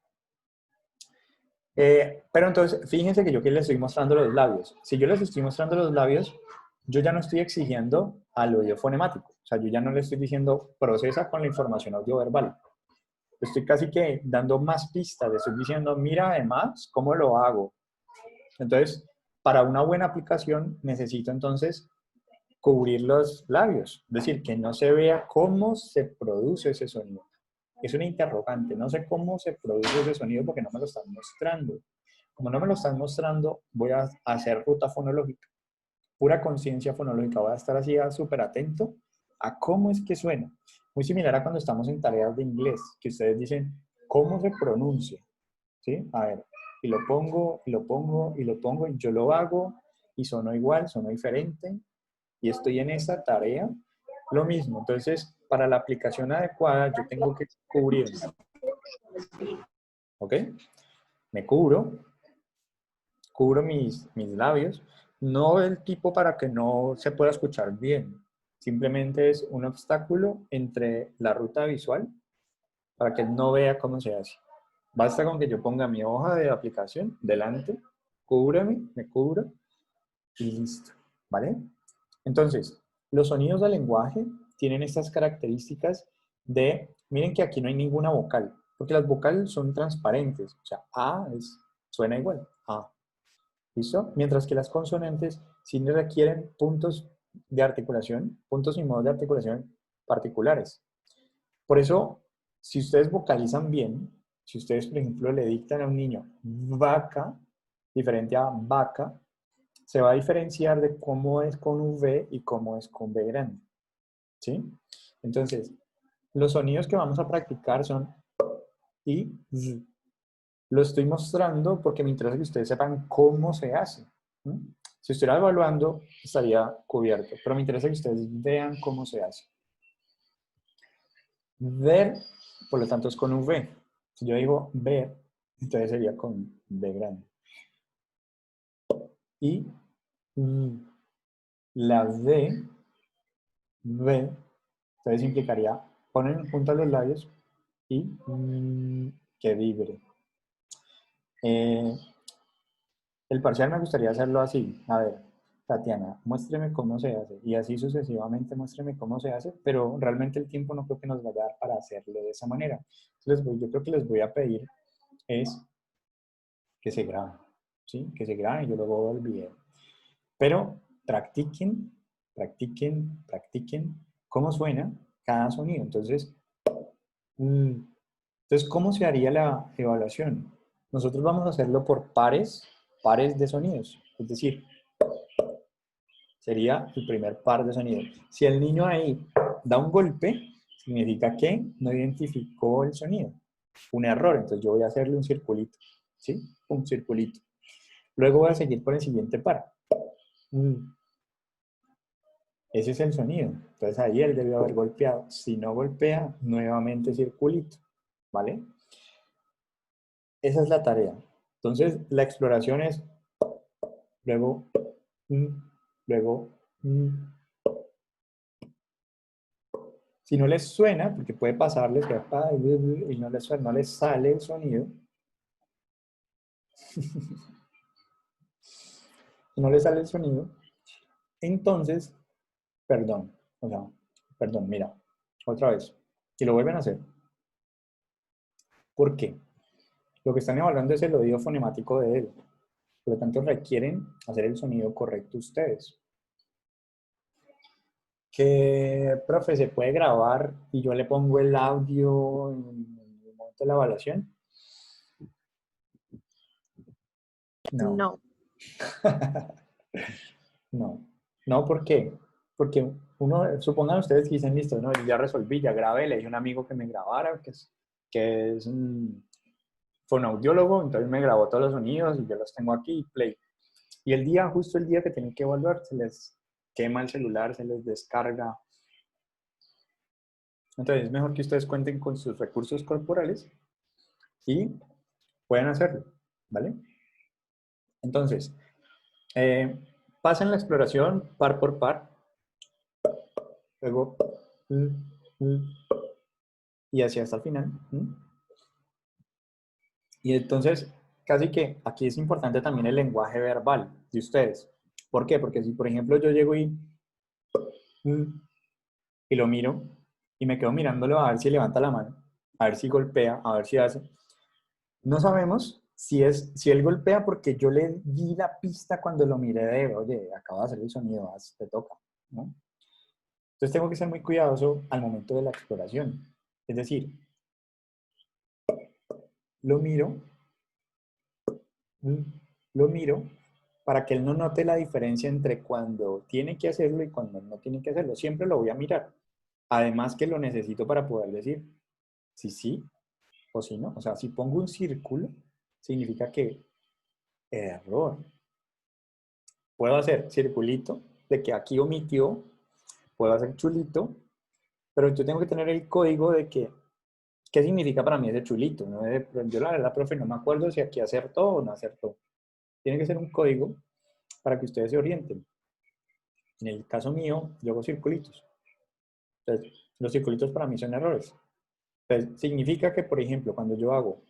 Pero entonces, fíjense que yo aquí les estoy mostrando los labios. Si yo les estoy mostrando los labios, yo ya no estoy exigiendo al oído fonemático. O sea, yo ya no le estoy diciendo procesa con la información audioverbal. Estoy casi que dando más pistas. Le estoy diciendo, mira además cómo lo hago. Entonces, para una buena aplicación necesito entonces cubrir los labios. Es decir, que no se vea cómo se produce ese sonido. Es una interrogante. No sé cómo se produce ese sonido porque no me lo están mostrando. Como no me lo están mostrando, voy a hacer ruta fonológica. Pura conciencia fonológica. Voy a estar así súper atento a cómo es que suena. Muy similar a cuando estamos en tareas de inglés, que ustedes dicen, ¿cómo se pronuncia? ¿Sí? A ver, y lo pongo, y lo pongo, y lo pongo, y yo lo hago, y sonó igual, sonó diferente, y estoy en esa tarea, lo mismo. Entonces, para la aplicación adecuada, yo tengo que cubrirme. ¿Ok? Me cubro mis labios, no del tipo para que no se pueda escuchar bien, simplemente es un obstáculo entre la ruta visual para que él no vea cómo se hace. Basta con que yo ponga mi hoja de aplicación delante, cúbreme, me cubro y listo, ¿vale? Entonces, los sonidos del lenguaje tienen estas características de, miren que aquí no hay ninguna vocal, porque las vocales son transparentes, o sea, A suena igual, A. ¿Listo? Mientras que las consonantes sí requieren puntos de articulación, puntos y modos de articulación particulares. Por eso, si ustedes vocalizan bien, si ustedes, por ejemplo, le dictan a un niño vaca, diferente a vaca, se va a diferenciar de cómo es con V y cómo es con V grande. ¿Sí? Entonces, los sonidos que vamos a practicar son I, Z. Lo estoy mostrando porque me interesa que ustedes sepan cómo se hace. Si estuviera evaluando, estaría cubierto, pero me interesa que ustedes vean cómo se hace. Ver, por lo tanto, es con V. Si yo digo ver, entonces sería con V grande. Y la V, entonces implicaría poner en punta los labios y que vibre. El parcial me gustaría hacerlo así. A ver, Tatiana, muéstreme cómo se hace. Y así sucesivamente muéstreme cómo se hace, pero realmente el tiempo no creo que nos vaya a dar para hacerlo de esa manera. Entonces, yo creo que les voy a pedir es que se graben, ¿sí? Que se graben y yo luego veo el video. Pero practiquen, practiquen, practiquen cómo suena cada sonido. Entonces, ¿cómo se haría la evaluación? Nosotros vamos a hacerlo por pares de sonidos. Es decir, sería el primer par de sonidos. Si el niño ahí da un golpe, significa que no identificó el sonido. Un error, entonces yo voy a hacerle un circulito. ¿Sí? Un circulito. Luego voy a seguir por el siguiente par. Ese es el sonido. Entonces ahí él debió haber golpeado. Si no golpea, nuevamente circulito. ¿Vale? Esa es la tarea. Entonces la exploración es luego, luego. Si no les suena, porque puede pasarles que y no les suena, no les sale el sonido. Si no les sale el sonido, entonces, perdón, mira, otra vez, y lo vuelven a hacer. ¿Por qué? Lo que están evaluando es el oído fonemático de él. Por lo tanto, requieren hacer el sonido correcto ustedes. Que, profe, ¿se puede grabar y yo le pongo el audio en el momento de la evaluación? No. No. No, ¿por qué? Porque supongan ustedes que dicen, listo, no, yo ya resolví, ya grabé, le dije a un amigo que me grabara, que es un fonoaudiólogo, entonces me grabó todos los sonidos y yo los tengo aquí, play. Y justo el día que tienen que evaluar, se les quema el celular, se les descarga. Entonces es mejor que ustedes cuenten con sus recursos corporales y puedan hacerlo, ¿vale? Entonces, pasen la exploración par por par, luego y así hasta el final. Y entonces, casi que aquí es importante también el lenguaje verbal de ustedes. ¿Por qué? Porque si, por ejemplo, yo llego y lo miro y me quedo mirándolo a ver si levanta la mano, a ver si golpea, a ver si hace. No sabemos si él golpea porque yo le di la pista cuando lo miré de, oye, acabo de hacer el sonido, te toca, ¿no? Entonces tengo que ser muy cuidadoso al momento de la exploración. Es decir, lo miro, lo miro para que él no note la diferencia entre cuando tiene que hacerlo y cuando no tiene que hacerlo. Siempre lo voy a mirar. Además que lo necesito para poder decir si sí o si no. O sea, si pongo un círculo, significa que error. Puedo hacer circulito, de que aquí omitió, puedo hacer chulito, pero yo tengo que tener el código de que, ¿qué significa para mí ese chulito? ¿No? Yo la verdad, profe, no me acuerdo si aquí acertó o no acertó. Tiene que ser un código para que ustedes se orienten. En el caso mío, yo hago circulitos. Entonces, los circulitos para mí son errores. Entonces, significa que, por ejemplo, cuando yo hago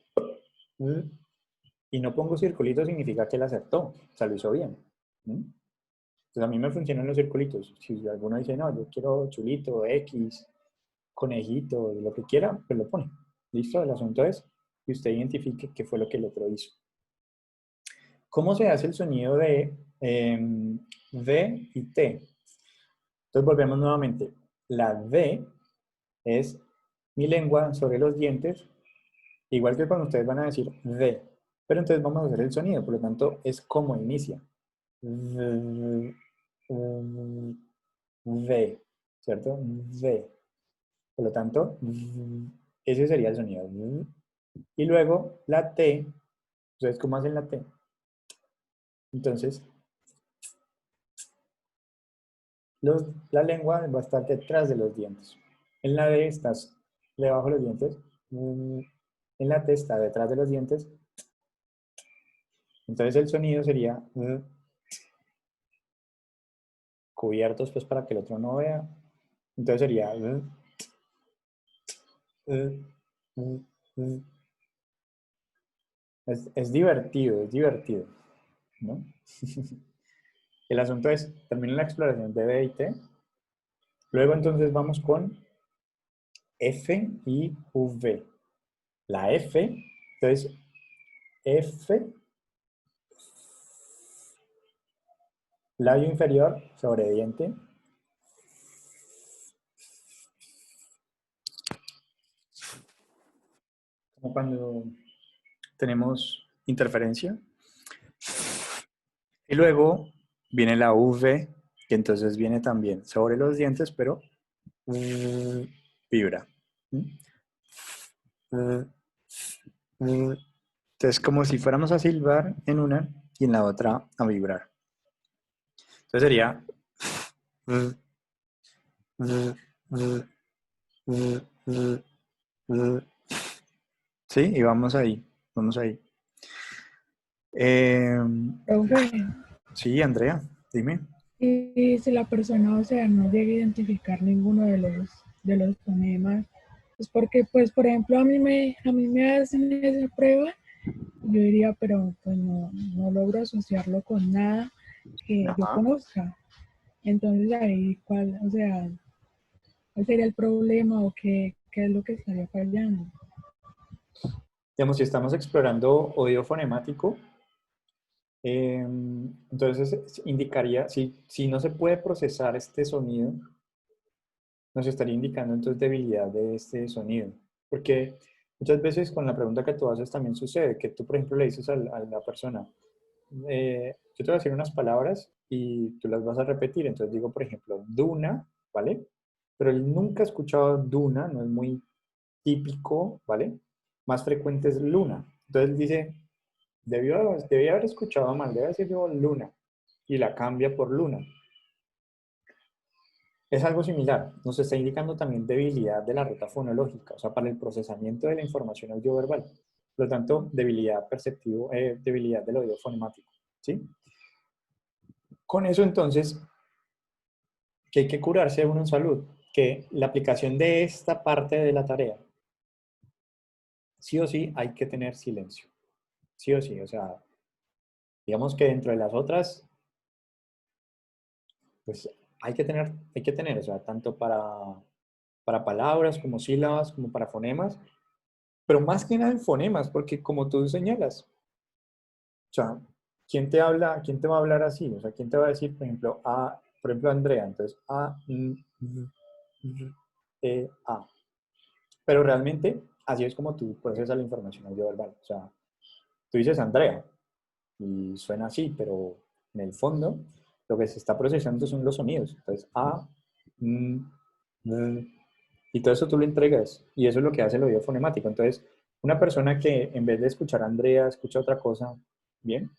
y no pongo circulitos, significa que él acertó, o sea, lo hizo bien. Entonces, a mí me funcionan los circulitos. Si alguno dice, no, yo quiero chulito, X, conejito, lo que quiera, pues lo pone. Listo, el asunto es que usted identifique qué fue lo que el otro hizo. ¿Cómo se hace el sonido de D y T? Entonces volvemos nuevamente. La D es mi lengua sobre los dientes, igual que cuando ustedes van a decir D. Pero entonces vamos a hacer el sonido, por lo tanto es como inicia. D, ¿cierto? D. Por lo tanto, ese sería el sonido. Y luego la T, ¿ustedes cómo hacen la T? Entonces, la lengua va a estar detrás de los dientes. En la D estás debajo de los dientes. En la T está detrás de los dientes. Entonces el sonido sería cubiertos pues para que el otro no vea. Entonces sería es divertido, ¿no? El asunto es, termina la exploración de B y T. Luego entonces vamos con F y V. La F, entonces F, labio inferior sobre diente. Como cuando tenemos interferencia. Y luego viene la V, que entonces viene también sobre los dientes, pero vibra. Entonces, como si fuéramos a silbar en una y en la otra a vibrar. Entonces sería... Sí, y vamos ahí, vamos ahí. Profe, Sí, Andrea, dime. y si la persona, o sea, no llega a identificar ninguno de los fonemas, es porque, pues, por ejemplo, a mí me hacen esa prueba, yo diría, pero pues no logro asociarlo con nada que yo Ajá. conozca. Entonces ahí, o sea, ¿cuál sería el problema o qué es lo que estaría fallando? Digamos, si estamos explorando oído fonemático, entonces indicaría, si no se puede procesar este sonido, nos estaría indicando entonces debilidad de este sonido. Porque muchas veces con la pregunta que tú haces también sucede, que tú, por ejemplo, le dices a la persona, yo te voy a decir unas palabras y tú las vas a repetir. Entonces digo, por ejemplo, duna, ¿vale? Pero él nunca ha escuchado duna, no es muy típico, ¿vale? Más frecuente es luna. Entonces dice, debía haber escuchado mal, debe decir yo luna, y la cambia por luna. Es algo similar. Nos está indicando también debilidad de la ruta fonológica, o sea, para el procesamiento de la información audioverbal. Por lo tanto, debilidad perceptivo, debilidad del oído fonemático. ¿Sí? Con eso, entonces, que hay que curarse uno en salud, que la aplicación de esta parte de la tarea, sí o sí hay que tener silencio. Sí o sí, o sea, digamos que dentro de las otras, pues hay que tener, o sea, tanto para palabras como sílabas, como para fonemas, pero más que nada en fonemas, porque como tú señalas, o sea, ¿quién te habla, quién te va a hablar así? O sea, ¿quién te va a decir, por ejemplo, a, por ejemplo, Andrea? Entonces, a, a. Pero realmente, así es como tú procesas la información audioverbal. O sea, tú dices Andrea y suena así, pero en el fondo lo que se está procesando son los sonidos. Entonces, a, y todo eso tú lo entregas. Y eso es lo que hace el oído fonemático. Entonces, una persona que en vez de escuchar a Andrea, escucha otra cosa, bien,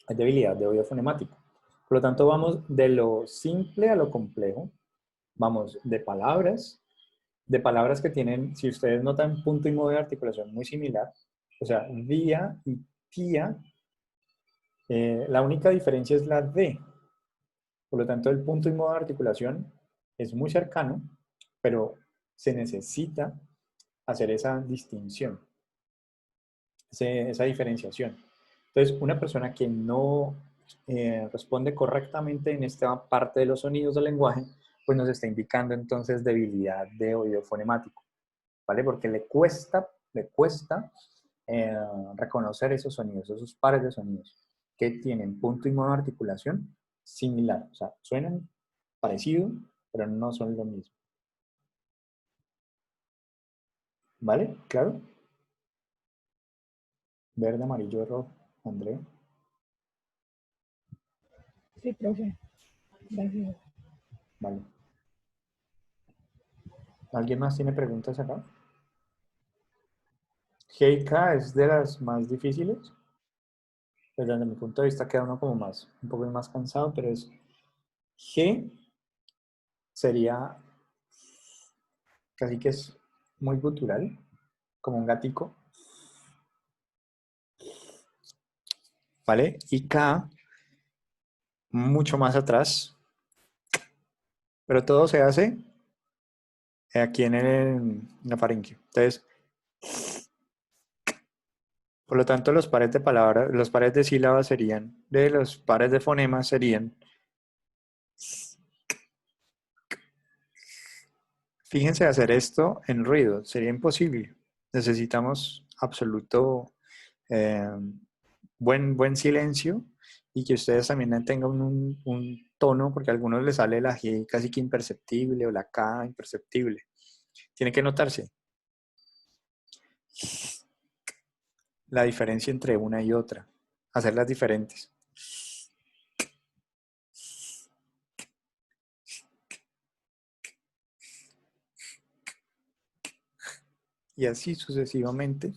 hay debilidad de oído fonemático. Por lo tanto, vamos de lo simple a lo complejo. Vamos de palabras que tienen, si ustedes notan, punto y modo de articulación muy similar. O sea, día y tía, la única diferencia es la D. Por lo tanto, el punto y modo de articulación es muy cercano, pero se necesita hacer esa distinción, esa diferenciación. Entonces, una persona que no responde correctamente en esta parte de los sonidos del lenguaje, pues nos está indicando entonces debilidad de oído fonemático, ¿vale? Porque le cuesta reconocer esos sonidos, esos pares de sonidos que tienen punto y modo de articulación similar. O sea, suenan parecido, pero no son lo mismo. ¿Vale? ¿Claro? Verde, amarillo, rojo. Andrea. Sí, profe. Gracias. Vale. ¿Alguien más tiene preguntas acá? G y K es de las más difíciles. Pero desde mi punto de vista queda uno como más, un poco más cansado, pero es G sería casi que es muy gutural, como un gatico, ¿vale? Y K mucho más atrás, pero todo se hace aquí en la faringe. Entonces, por lo tanto, los pares de palabras, los pares de sílabas serían, de los pares de fonemas serían, fíjense hacer esto en ruido, sería imposible. Necesitamos absoluto eh, buen silencio y que ustedes también tengan un tono, porque a algunos les sale la G casi que imperceptible o la K imperceptible. Tiene que notarse la diferencia entre una y otra, hacerlas diferentes. Y así sucesivamente.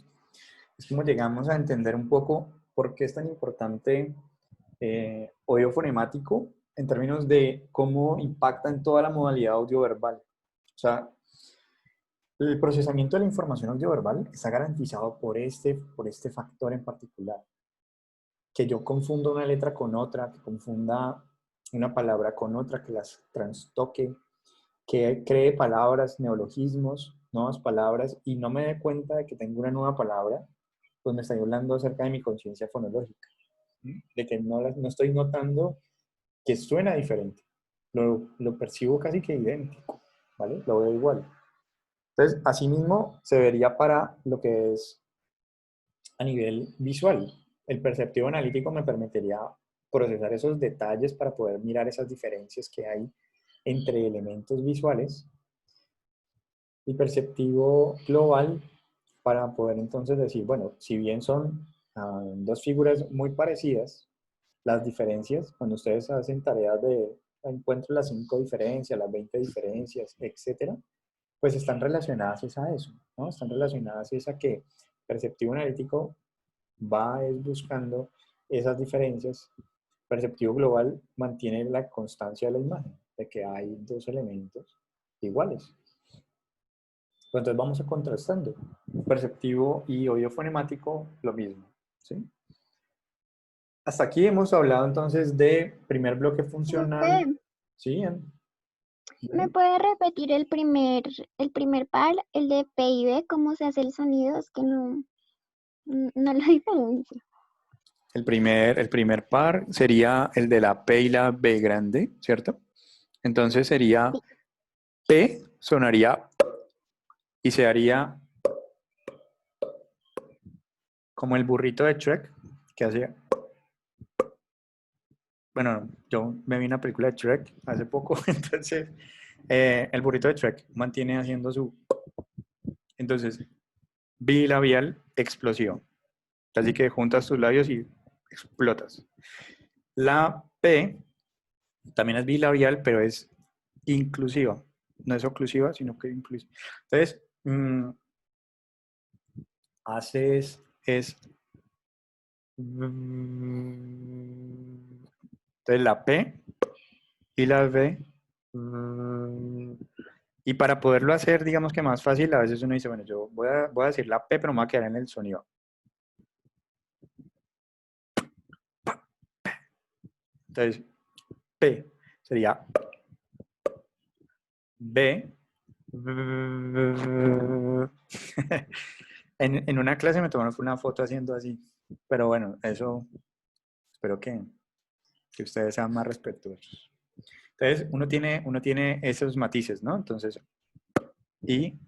Es como llegamos a entender un poco por qué es tan importante oído fonemático en términos de cómo impacta en toda la modalidad audioverbal. O sea, el procesamiento de la información audioverbal está garantizado por este factor en particular. Que yo confunda una letra con otra, que confunda una palabra con otra, que las trastoque, que cree palabras, neologismos, nuevas palabras, y no me dé cuenta de que tengo una nueva palabra, pues me estoy hablando acerca de mi conciencia fonológica, ¿sí? De que no estoy notando que suena diferente. Lo percibo casi que idéntico, ¿vale? Lo veo igual. Entonces, asimismo, se vería para lo que es a nivel visual. El perceptivo analítico me permitiría procesar esos detalles para poder mirar esas diferencias que hay entre elementos visuales. El perceptivo global para poder entonces decir, bueno, si bien son dos figuras muy parecidas, las diferencias, cuando ustedes hacen tareas de encuentro las 5 diferencias, las 20 diferencias, etcétera, pues están relacionadas a eso, ¿no? Están relacionadas a que perceptivo analítico va es buscando esas diferencias, perceptivo global mantiene la constancia de la imagen. de que hay dos elementos iguales. Entonces vamos a contrastando. Perceptivo y oído fonemático, lo mismo. ¿Sí? Hasta aquí hemos hablado entonces de primer bloque funcional. Profe, ¿Sí? ¿me puede repetir el primer par, el de P y B, cómo se hace el sonido? Es que no lo diferencio. El primer par sería el de la P y la B grande, ¿cierto? Entonces sería Sí. P, sonaría y se haría como el burrito de Shrek, que hacía... Bueno, yo me vi una película de Shrek hace poco, entonces el burrito de Shrek mantiene haciendo su... Entonces, bilabial explosivo. Así que juntas tus labios y explotas. La P también es bilabial, pero es inclusiva. No es oclusiva, sino que inclusiva. Entonces, haces, es... Entonces la P y la B. Y para poderlo hacer, digamos que más fácil, a veces uno dice, bueno, yo voy a decir la P, pero me voy a quedar en el sonido. Entonces, P sería B. En una clase me tomaron una foto haciendo así, pero bueno, eso espero que ustedes sean más respetuosos. Entonces, uno tiene esos matices, ¿no? Entonces, y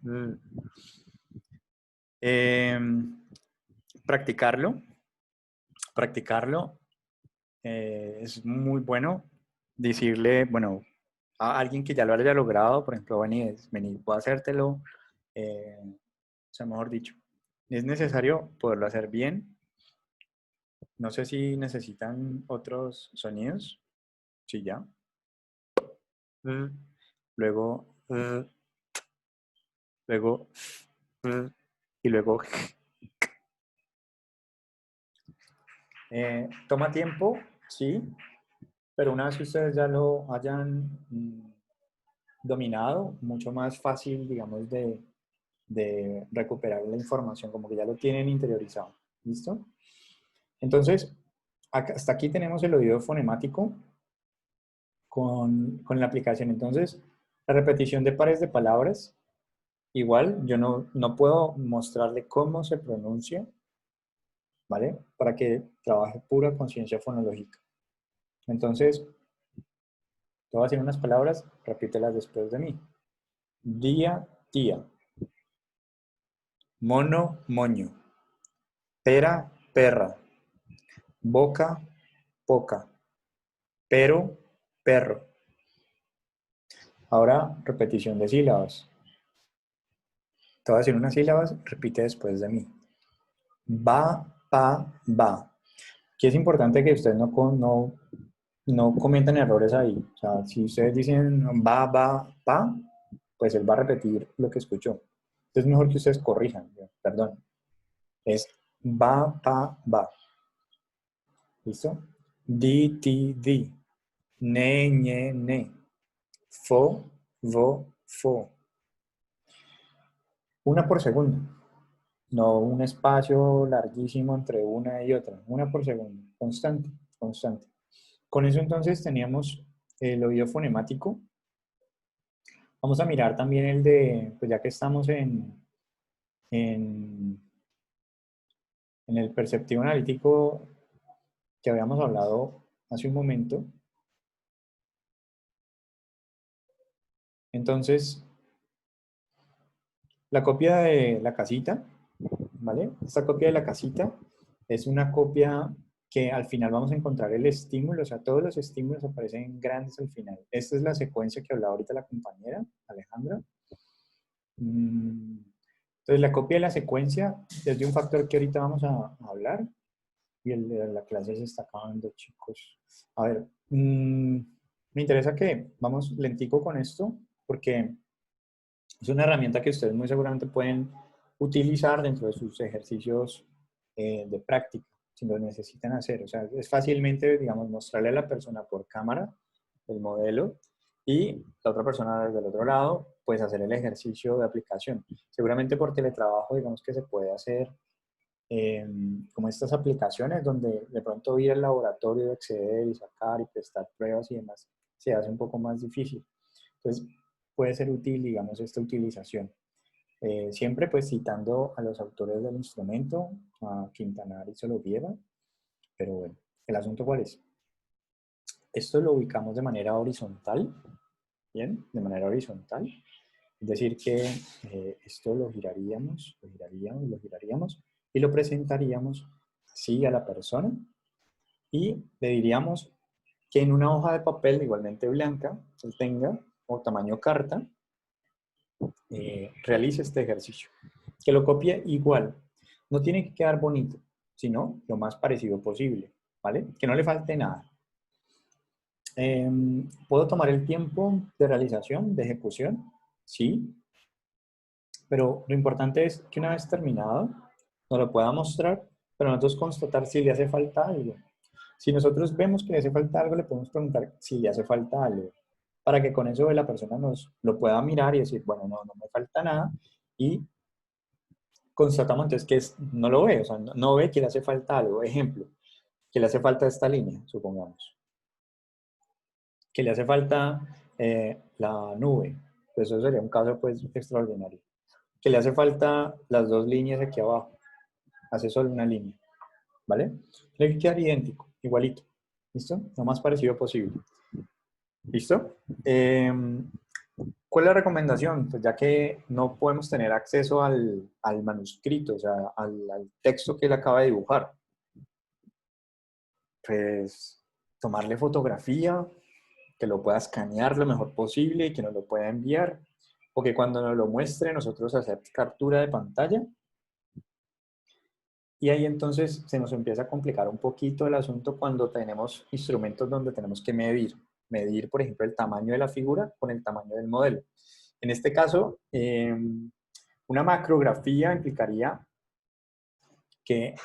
practicarlo es muy bueno. Decirle, bueno, a alguien que ya lo haya logrado, por ejemplo, vení, puedo hacértelo. O sea, mejor dicho, es necesario poderlo hacer bien. No sé si necesitan otros sonidos. Sí, ya. Luego, luego, y luego. Toma tiempo, sí, pero una vez que ustedes ya lo hayan dominado, mucho más fácil, digamos, de recuperar la información, como que ya lo tienen interiorizado. ¿Listo? Entonces, hasta aquí tenemos el oído fonemático con la aplicación. Entonces, la repetición de pares de palabras, igual, yo no puedo mostrarle cómo se pronuncia, ¿vale? Para que trabaje pura conciencia fonológica. Entonces, te voy a decir unas palabras, repítelas después de mí. Día, tía. Mono, moño. Pera, perra. Boca, poca. Pero, perro. Ahora, repetición de sílabas. Te voy a decir unas sílabas, repite después de mí. Va, pa, va. Aquí es importante que ustedes no cometan errores ahí. O sea, si ustedes dicen va, pa, pues él va a repetir lo que escuchó. Entonces es mejor que ustedes corrijan, perdón. Es va, pa, va. ¿Listo? Di, ti, di. Ne, ñe, ne. Fo, vo, fo. Una por segundo. No un espacio larguísimo entre una y otra. Una por segundo. Constante, constante. Con eso entonces teníamos el oído fonemático. Vamos a mirar también el de, pues ya que estamos en el perceptivo analítico que habíamos hablado hace un momento. Entonces, la copia de la casita, ¿vale? Esta copia de la casita es una copia que al final vamos a encontrar el estímulo, o sea, todos los estímulos aparecen grandes al final. Esta es la secuencia que hablaba ahorita la compañera, Alejandra. Entonces, la copia de la secuencia es de un factor que ahorita vamos a hablar. Y la clase se está acabando, chicos. A ver, me interesa que vamos lentico con esto, porque es una herramienta que ustedes muy seguramente pueden utilizar dentro de sus ejercicios de práctica, si lo necesitan hacer. O sea, es fácilmente, digamos, mostrarle a la persona por cámara el modelo y la otra persona desde el otro lado, pues hacer el ejercicio de aplicación. Seguramente por teletrabajo, digamos que se puede hacer como estas aplicaciones donde de pronto ir al laboratorio, acceder y sacar y prestar pruebas y demás, se hace un poco más difícil. Entonces, puede ser útil, digamos, esta utilización. Siempre pues citando a los autores del instrumento, a Quintanar y Solovieva, pero bueno, ¿el asunto cuál es? Esto lo ubicamos de manera horizontal, ¿bien? De manera horizontal. Es decir, que esto lo giraríamos y lo presentaríamos así a la persona y le diríamos que en una hoja de papel igualmente blanca, él tenga, o tamaño carta, realice este ejercicio. Que lo copie igual. No tiene que quedar bonito, sino lo más parecido posible, ¿vale? Que no le falte nada. ¿Puedo tomar el tiempo de realización, de ejecución? Sí. Pero lo importante es que una vez terminado, nos lo pueda mostrar, pero nosotros constatar si le hace falta algo. Si nosotros vemos que le hace falta algo, le podemos preguntar si le hace falta algo, para que con eso la persona nos lo pueda mirar y decir, bueno, no me falta nada, y constatamos entonces que no lo ve, o sea, no ve que le hace falta algo. Ejemplo, que le hace falta esta línea, supongamos. Que le hace falta la nube. Pues eso sería un caso pues extraordinario. Que le hace falta las dos líneas aquí abajo. Hace solo una línea. ¿Vale? Tiene que quedar idéntico, igualito. ¿Listo? Lo más parecido posible. ¿Listo? ¿Cuál es la recomendación? Pues ya que no podemos tener acceso al manuscrito, o sea, al texto que él acaba de dibujar. Pues tomarle fotografía, que lo pueda escanear lo mejor posible y que nos lo pueda enviar, o que cuando nos lo muestre nosotros hacer captura de pantalla. Y ahí entonces se nos empieza a complicar un poquito el asunto cuando tenemos instrumentos donde tenemos que medir. Medir, por ejemplo, el tamaño de la figura con el tamaño del modelo. En este caso, una macrografía implicaría que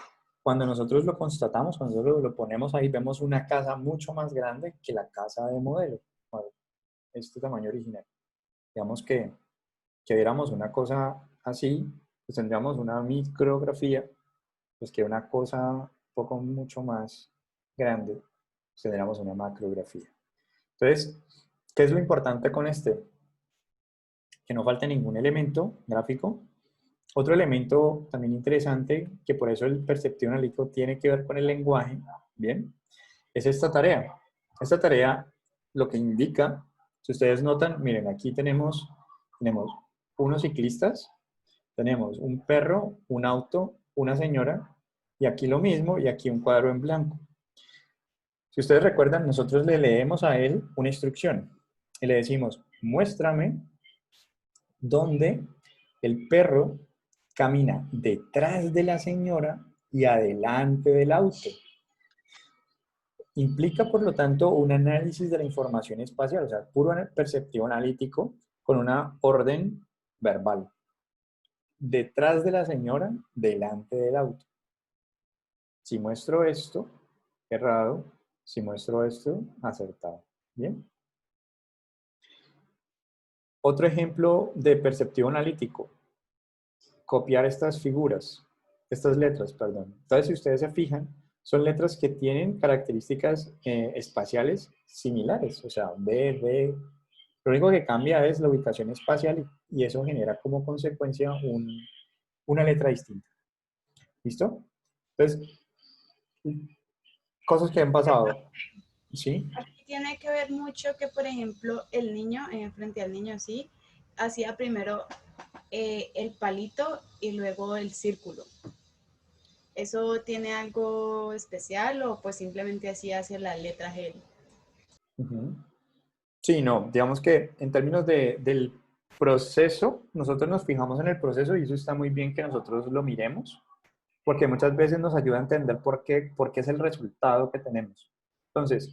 cuando nosotros lo constatamos, cuando nosotros lo ponemos ahí, vemos una casa mucho más grande que la casa de modelo, este tamaño original. Digamos que viéramos una cosa así, pues tendríamos una micrografía, pues que una cosa un poco mucho más grande, pues tendríamos una macrografía. Entonces, ¿qué es lo importante con este? Que no falte ningún elemento gráfico. Otro elemento también interesante, que por eso el perceptivo analítico tiene que ver con el lenguaje, ¿bien? Es esta tarea. Esta tarea lo que indica, si ustedes notan, miren, aquí tenemos unos ciclistas, tenemos un perro, un auto, una señora, y aquí lo mismo, y aquí un cuadro en blanco. Si ustedes recuerdan, nosotros le leemos a él una instrucción y le decimos, muéstrame dónde el perro camina detrás de la señora y adelante del auto. Implica, por lo tanto, un análisis de la información espacial, o sea, puro perceptivo analítico con una orden verbal. Detrás de la señora, delante del auto. Si muestro esto, errado. Si muestro esto, acertado. ¿Bien? Otro ejemplo de perceptivo analítico. Copiar estas figuras, estas letras, perdón. Entonces, si ustedes se fijan, son letras que tienen características espaciales similares, o sea, B, B. Lo único que cambia es la ubicación espacial y eso genera como consecuencia una letra distinta. ¿Listo? Entonces, cosas que han pasado. ¿Sí? Aquí tiene que ver mucho que, por ejemplo, el niño, frente al niño así, hacía primero el palito y luego el círculo. ¿Eso tiene algo especial o pues simplemente así hace las letras él? Sí, no, digamos que en términos del proceso, nosotros nos fijamos en el proceso y eso está muy bien que nosotros lo miremos, porque muchas veces nos ayuda a entender por qué es el resultado que tenemos. Entonces,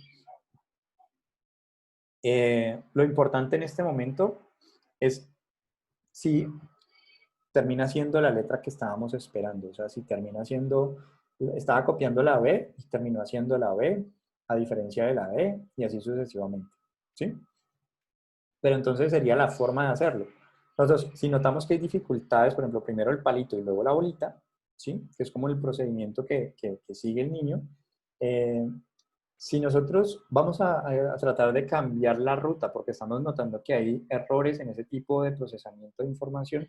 lo importante en este momento es si termina siendo la letra que estábamos esperando, o sea, si termina siendo, estaba copiando la B y terminó haciendo la B, a diferencia de la E, y así sucesivamente, ¿sí? pero entonces sería la forma de hacerlo. Nosotros, si notamos que hay dificultades, por ejemplo, primero el palito y luego la bolita, ¿sí? Que es como el procedimiento que sigue el niño. Si nosotros vamos a tratar de cambiar la ruta, porque estamos notando que hay errores en ese tipo de procesamiento de información,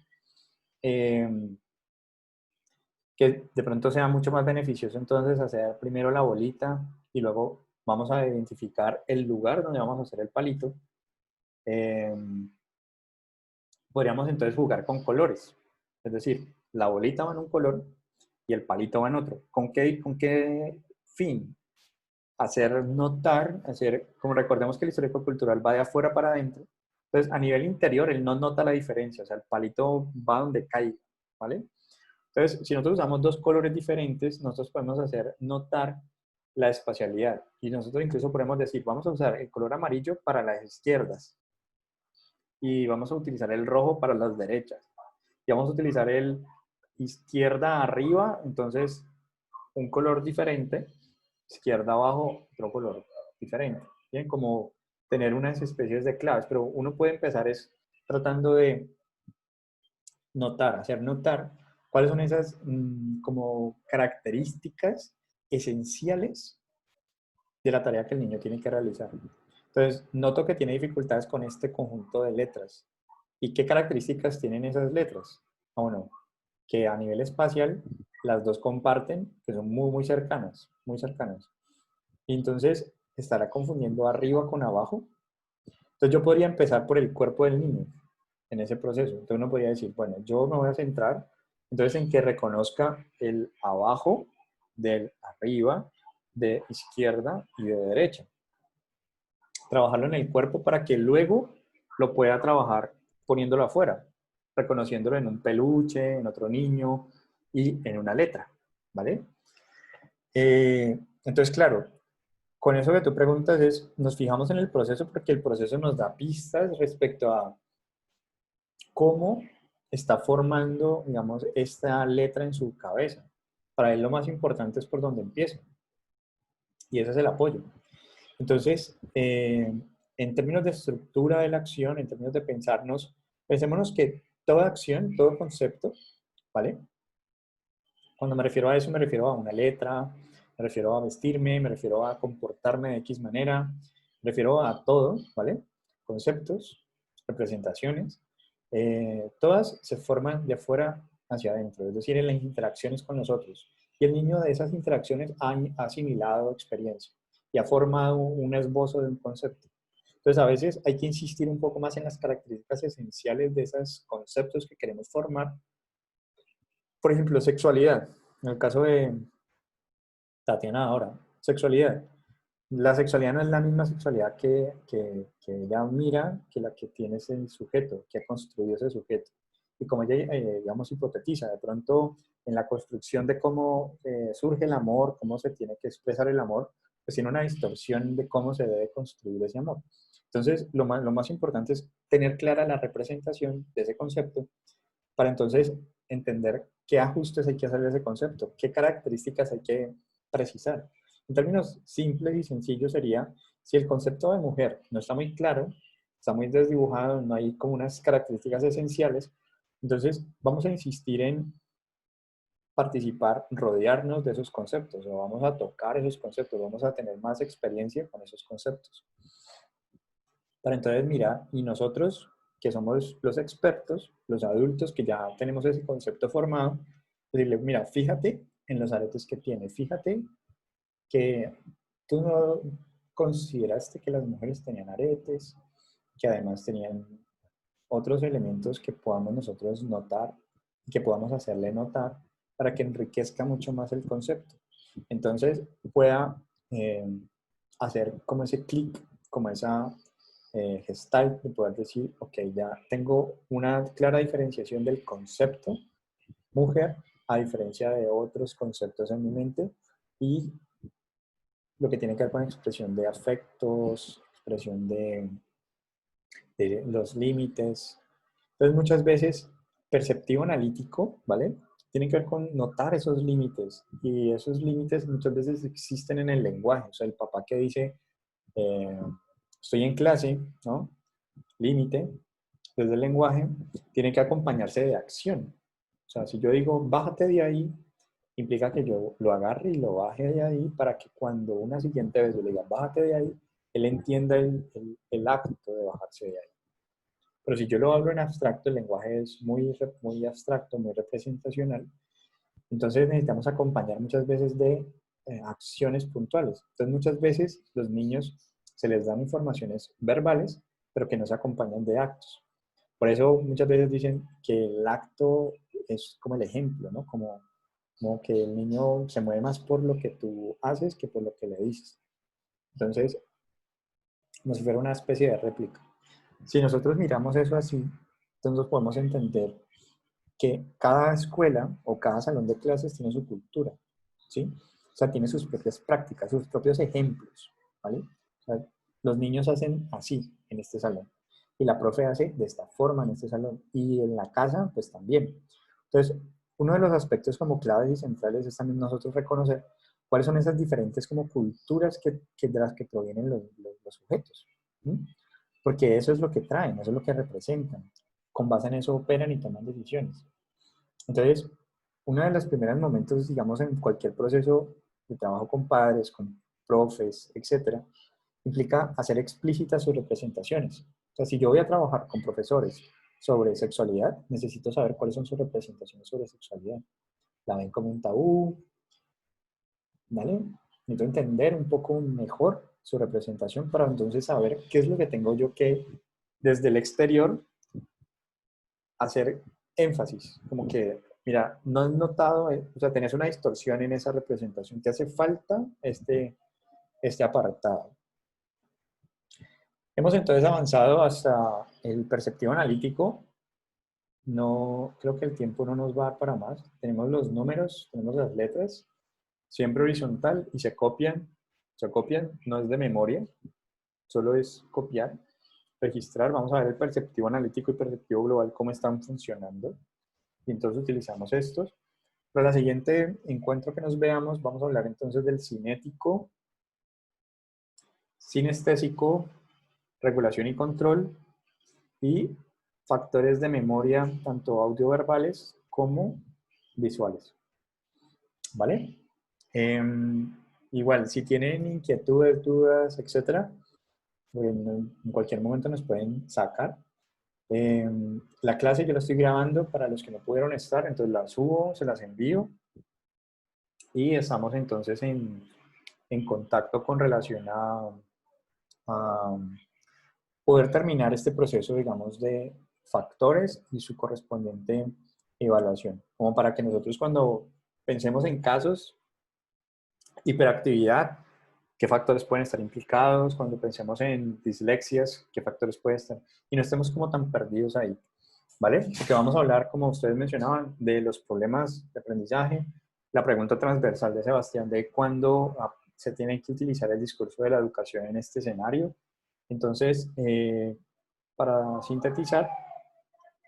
que de pronto sea mucho más beneficioso entonces hacer primero la bolita y luego vamos a identificar el lugar donde vamos a hacer el palito. Podríamos entonces jugar con colores. Es decir, la bolita va en un color y el palito va en otro. ¿Con qué fin? Hacer notar, como recordemos que el histórico cultural va de afuera para adentro, entonces a nivel interior él no nota la diferencia, o sea, el palito va donde caiga, ¿vale? Entonces, si nosotros usamos dos colores diferentes, nosotros podemos hacer notar la espacialidad. Y nosotros incluso podemos decir, vamos a usar el color amarillo para las izquierdas y vamos a utilizar el rojo para las derechas. Y vamos a utilizar el izquierda arriba, entonces un color diferente, izquierda abajo, otro color diferente. Bien, como tener unas especies de claves, pero uno puede empezar es tratando de notar, hacer notar cuáles son esas como características esenciales de la tarea que el niño tiene que realizar. Entonces, noto que tiene dificultades con este conjunto de letras. ¿Y qué características tienen esas letras? Bueno, que a nivel espacial las dos comparten, que son muy, muy cercanas, muy cercanas. Y entonces, ¿estará confundiendo arriba con abajo? Entonces, yo podría empezar por el cuerpo del niño en ese proceso. Entonces, uno podría decir, bueno, yo me voy a centrar entonces en que reconozca el abajo del arriba, de izquierda y de derecha. Trabajarlo en el cuerpo para que luego lo pueda trabajar poniéndolo afuera, reconociéndolo en un peluche, en otro niño y en una letra, ¿vale? Entonces, claro, con eso que tú preguntas es, nos fijamos en el proceso porque el proceso nos da pistas respecto a cómo está formando, digamos, esta letra en su cabeza. Para él lo más importante es por dónde empieza. Y ese es el apoyo. Entonces, en términos de estructura de la acción, en términos de pensarnos, pensémonos que toda acción, todo concepto, ¿vale? Cuando me refiero a eso, me refiero a una letra, me refiero a vestirme, me refiero a comportarme de X manera, me refiero a todo, ¿vale? Conceptos, representaciones, todas se forman de afuera hacia adentro, es decir, en las interacciones con nosotros. Y el niño de esas interacciones ha asimilado experiencia y ha formado un esbozo de un concepto. Entonces, a veces hay que insistir un poco más en las características esenciales de esos conceptos que queremos formar. Por ejemplo, sexualidad. En el caso de Tatiana ahora, sexualidad. La sexualidad no es la misma sexualidad que ella mira que la que tiene ese sujeto, que ha construido ese sujeto. Y como ella, digamos, hipotetiza, de pronto en la construcción de cómo surge el amor, cómo se tiene que expresar el amor, pues tiene una distorsión de cómo se debe construir ese amor. Entonces, lo más importante es tener clara la representación de ese concepto para entonces entender qué ajustes hay que hacer de ese concepto, qué características hay que precisar. En términos simples y sencillos sería, si el concepto de mujer no está muy claro, está muy desdibujado, no hay como unas características esenciales, entonces vamos a insistir en participar, rodearnos de esos conceptos, o vamos a tocar esos conceptos, vamos a tener más experiencia con esos conceptos. Para entonces mirar, y nosotros que somos los expertos, los adultos que ya tenemos ese concepto formado, decirle, mira, fíjate en los aretes que tiene, fíjate que tú no consideraste que las mujeres tenían aretes, que además tenían otros elementos que podamos nosotros notar y que podamos hacerle notar para que enriquezca mucho más el concepto. Entonces pueda hacer como ese clic, como esa gestalt de poder decir, ok, ya tengo una clara diferenciación del concepto mujer a diferencia de otros conceptos en mi mente y lo que tiene que ver con expresión de afectos, expresión de los límites. Entonces, muchas veces, perceptivo analítico, ¿vale? Tiene que ver con notar esos límites. Y esos límites muchas veces existen en el lenguaje. O sea, el papá que dice, estoy en clase, ¿no? límite, desde el lenguaje, tiene que acompañarse de acción. O sea, si yo digo, bájate de ahí, implica que yo lo agarre y lo baje de ahí para que cuando una siguiente vez yo le diga, bájate de ahí, él entienda el acto de bajarse de ahí. Pero si yo lo hablo en abstracto, el lenguaje es muy abstracto, muy representacional, entonces necesitamos acompañar muchas veces de acciones puntuales. Entonces muchas veces los niños se les dan informaciones verbales, pero que no se acompañan de actos. Por eso muchas veces dicen que el acto es como el ejemplo, ¿no? Como que el niño se mueve más por lo que tú haces que por lo que le dices. Entonces, como si fuera una especie de réplica. Si nosotros miramos eso así, entonces podemos entender que cada escuela o cada salón de clases tiene su cultura, ¿sí? O sea, tiene sus propias prácticas, sus propios ejemplos, ¿vale? O sea, los niños hacen así en este salón y la profe hace de esta forma en este salón y en la casa, pues también. Entonces, uno de los aspectos como claves y centrales es también nosotros reconocer cuáles son esas diferentes como culturas de las que provienen los sujetos, ¿sí? Porque eso es lo que traen, eso es lo que representan. Con base en eso operan y toman decisiones. Entonces, uno de los primeros momentos, digamos, en cualquier proceso de trabajo con padres, con profes, etcétera, implica hacer explícitas sus representaciones. O sea, si yo voy a trabajar con profesores sobre sexualidad, necesito saber cuáles son sus representaciones sobre sexualidad. ¿La ven como un tabú? ¿Vale? Necesito entender un poco mejor su representación para entonces saber qué es lo que tengo yo que, desde el exterior, hacer énfasis. Como que, mira, no has notado, o sea, tenés una distorsión en esa representación, te hace falta este apartado. Hemos entonces avanzado hasta el perceptivo analítico. No, creo que el tiempo no nos va a dar para más. Tenemos los números, tenemos las letras, siempre horizontal y se copian, no es de memoria, solo es copiar, registrar. Vamos a ver el perceptivo analítico y perceptivo global, cómo están funcionando. Y entonces utilizamos estos. Para la siguiente encuentro que nos veamos, vamos a hablar entonces del cinético, sinestésico, regulación y control, y factores de memoria, tanto audioverbales como visuales. ¿Vale? Igual, si tienen inquietudes, dudas, etcétera, en cualquier momento nos pueden sacar. La clase yo la estoy grabando para los que no pudieron estar, entonces la subo, se las envío y estamos entonces en contacto con relación a poder terminar este proceso, digamos, de factores y su correspondiente evaluación. Como para que nosotros cuando pensemos en casos, hiperactividad, qué factores pueden estar implicados, cuando pensemos en dislexias, qué factores pueden estar, y no estemos como tan perdidos ahí, ¿vale? Porque vamos a hablar, como ustedes mencionaban, de los problemas de aprendizaje, la pregunta transversal de Sebastián de cuándo se tiene que utilizar el discurso de la educación en este escenario. Entonces, para sintetizar,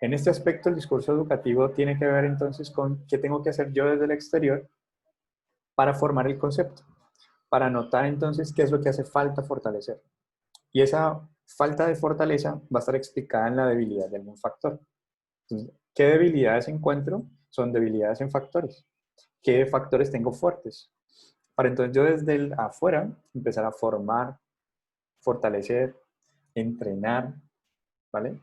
en este aspecto el discurso educativo tiene que ver entonces con qué tengo que hacer yo desde el exterior para formar el concepto, para notar entonces qué es lo que hace falta fortalecer. Y esa falta de fortaleza va a estar explicada en la debilidad de algún factor. Entonces, ¿qué debilidades encuentro? Son debilidades en factores. ¿Qué factores tengo fuertes? Para entonces yo desde el afuera empezar a formar, fortalecer, entrenar, ¿vale?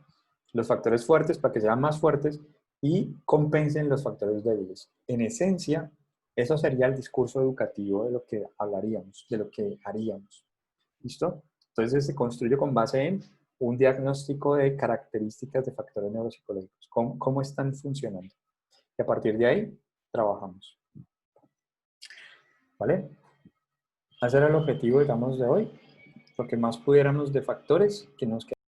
Los factores fuertes para que sean más fuertes y compensen los factores débiles. En esencia, eso sería el discurso educativo de lo que hablaríamos, de lo que haríamos. ¿Listo? Entonces se construye con base en un diagnóstico de características de factores neuropsicológicos, cómo están funcionando. Y a partir de ahí, trabajamos. ¿Vale? Ese era el objetivo, digamos, de hoy. Lo que más pudiéramos de factores que nos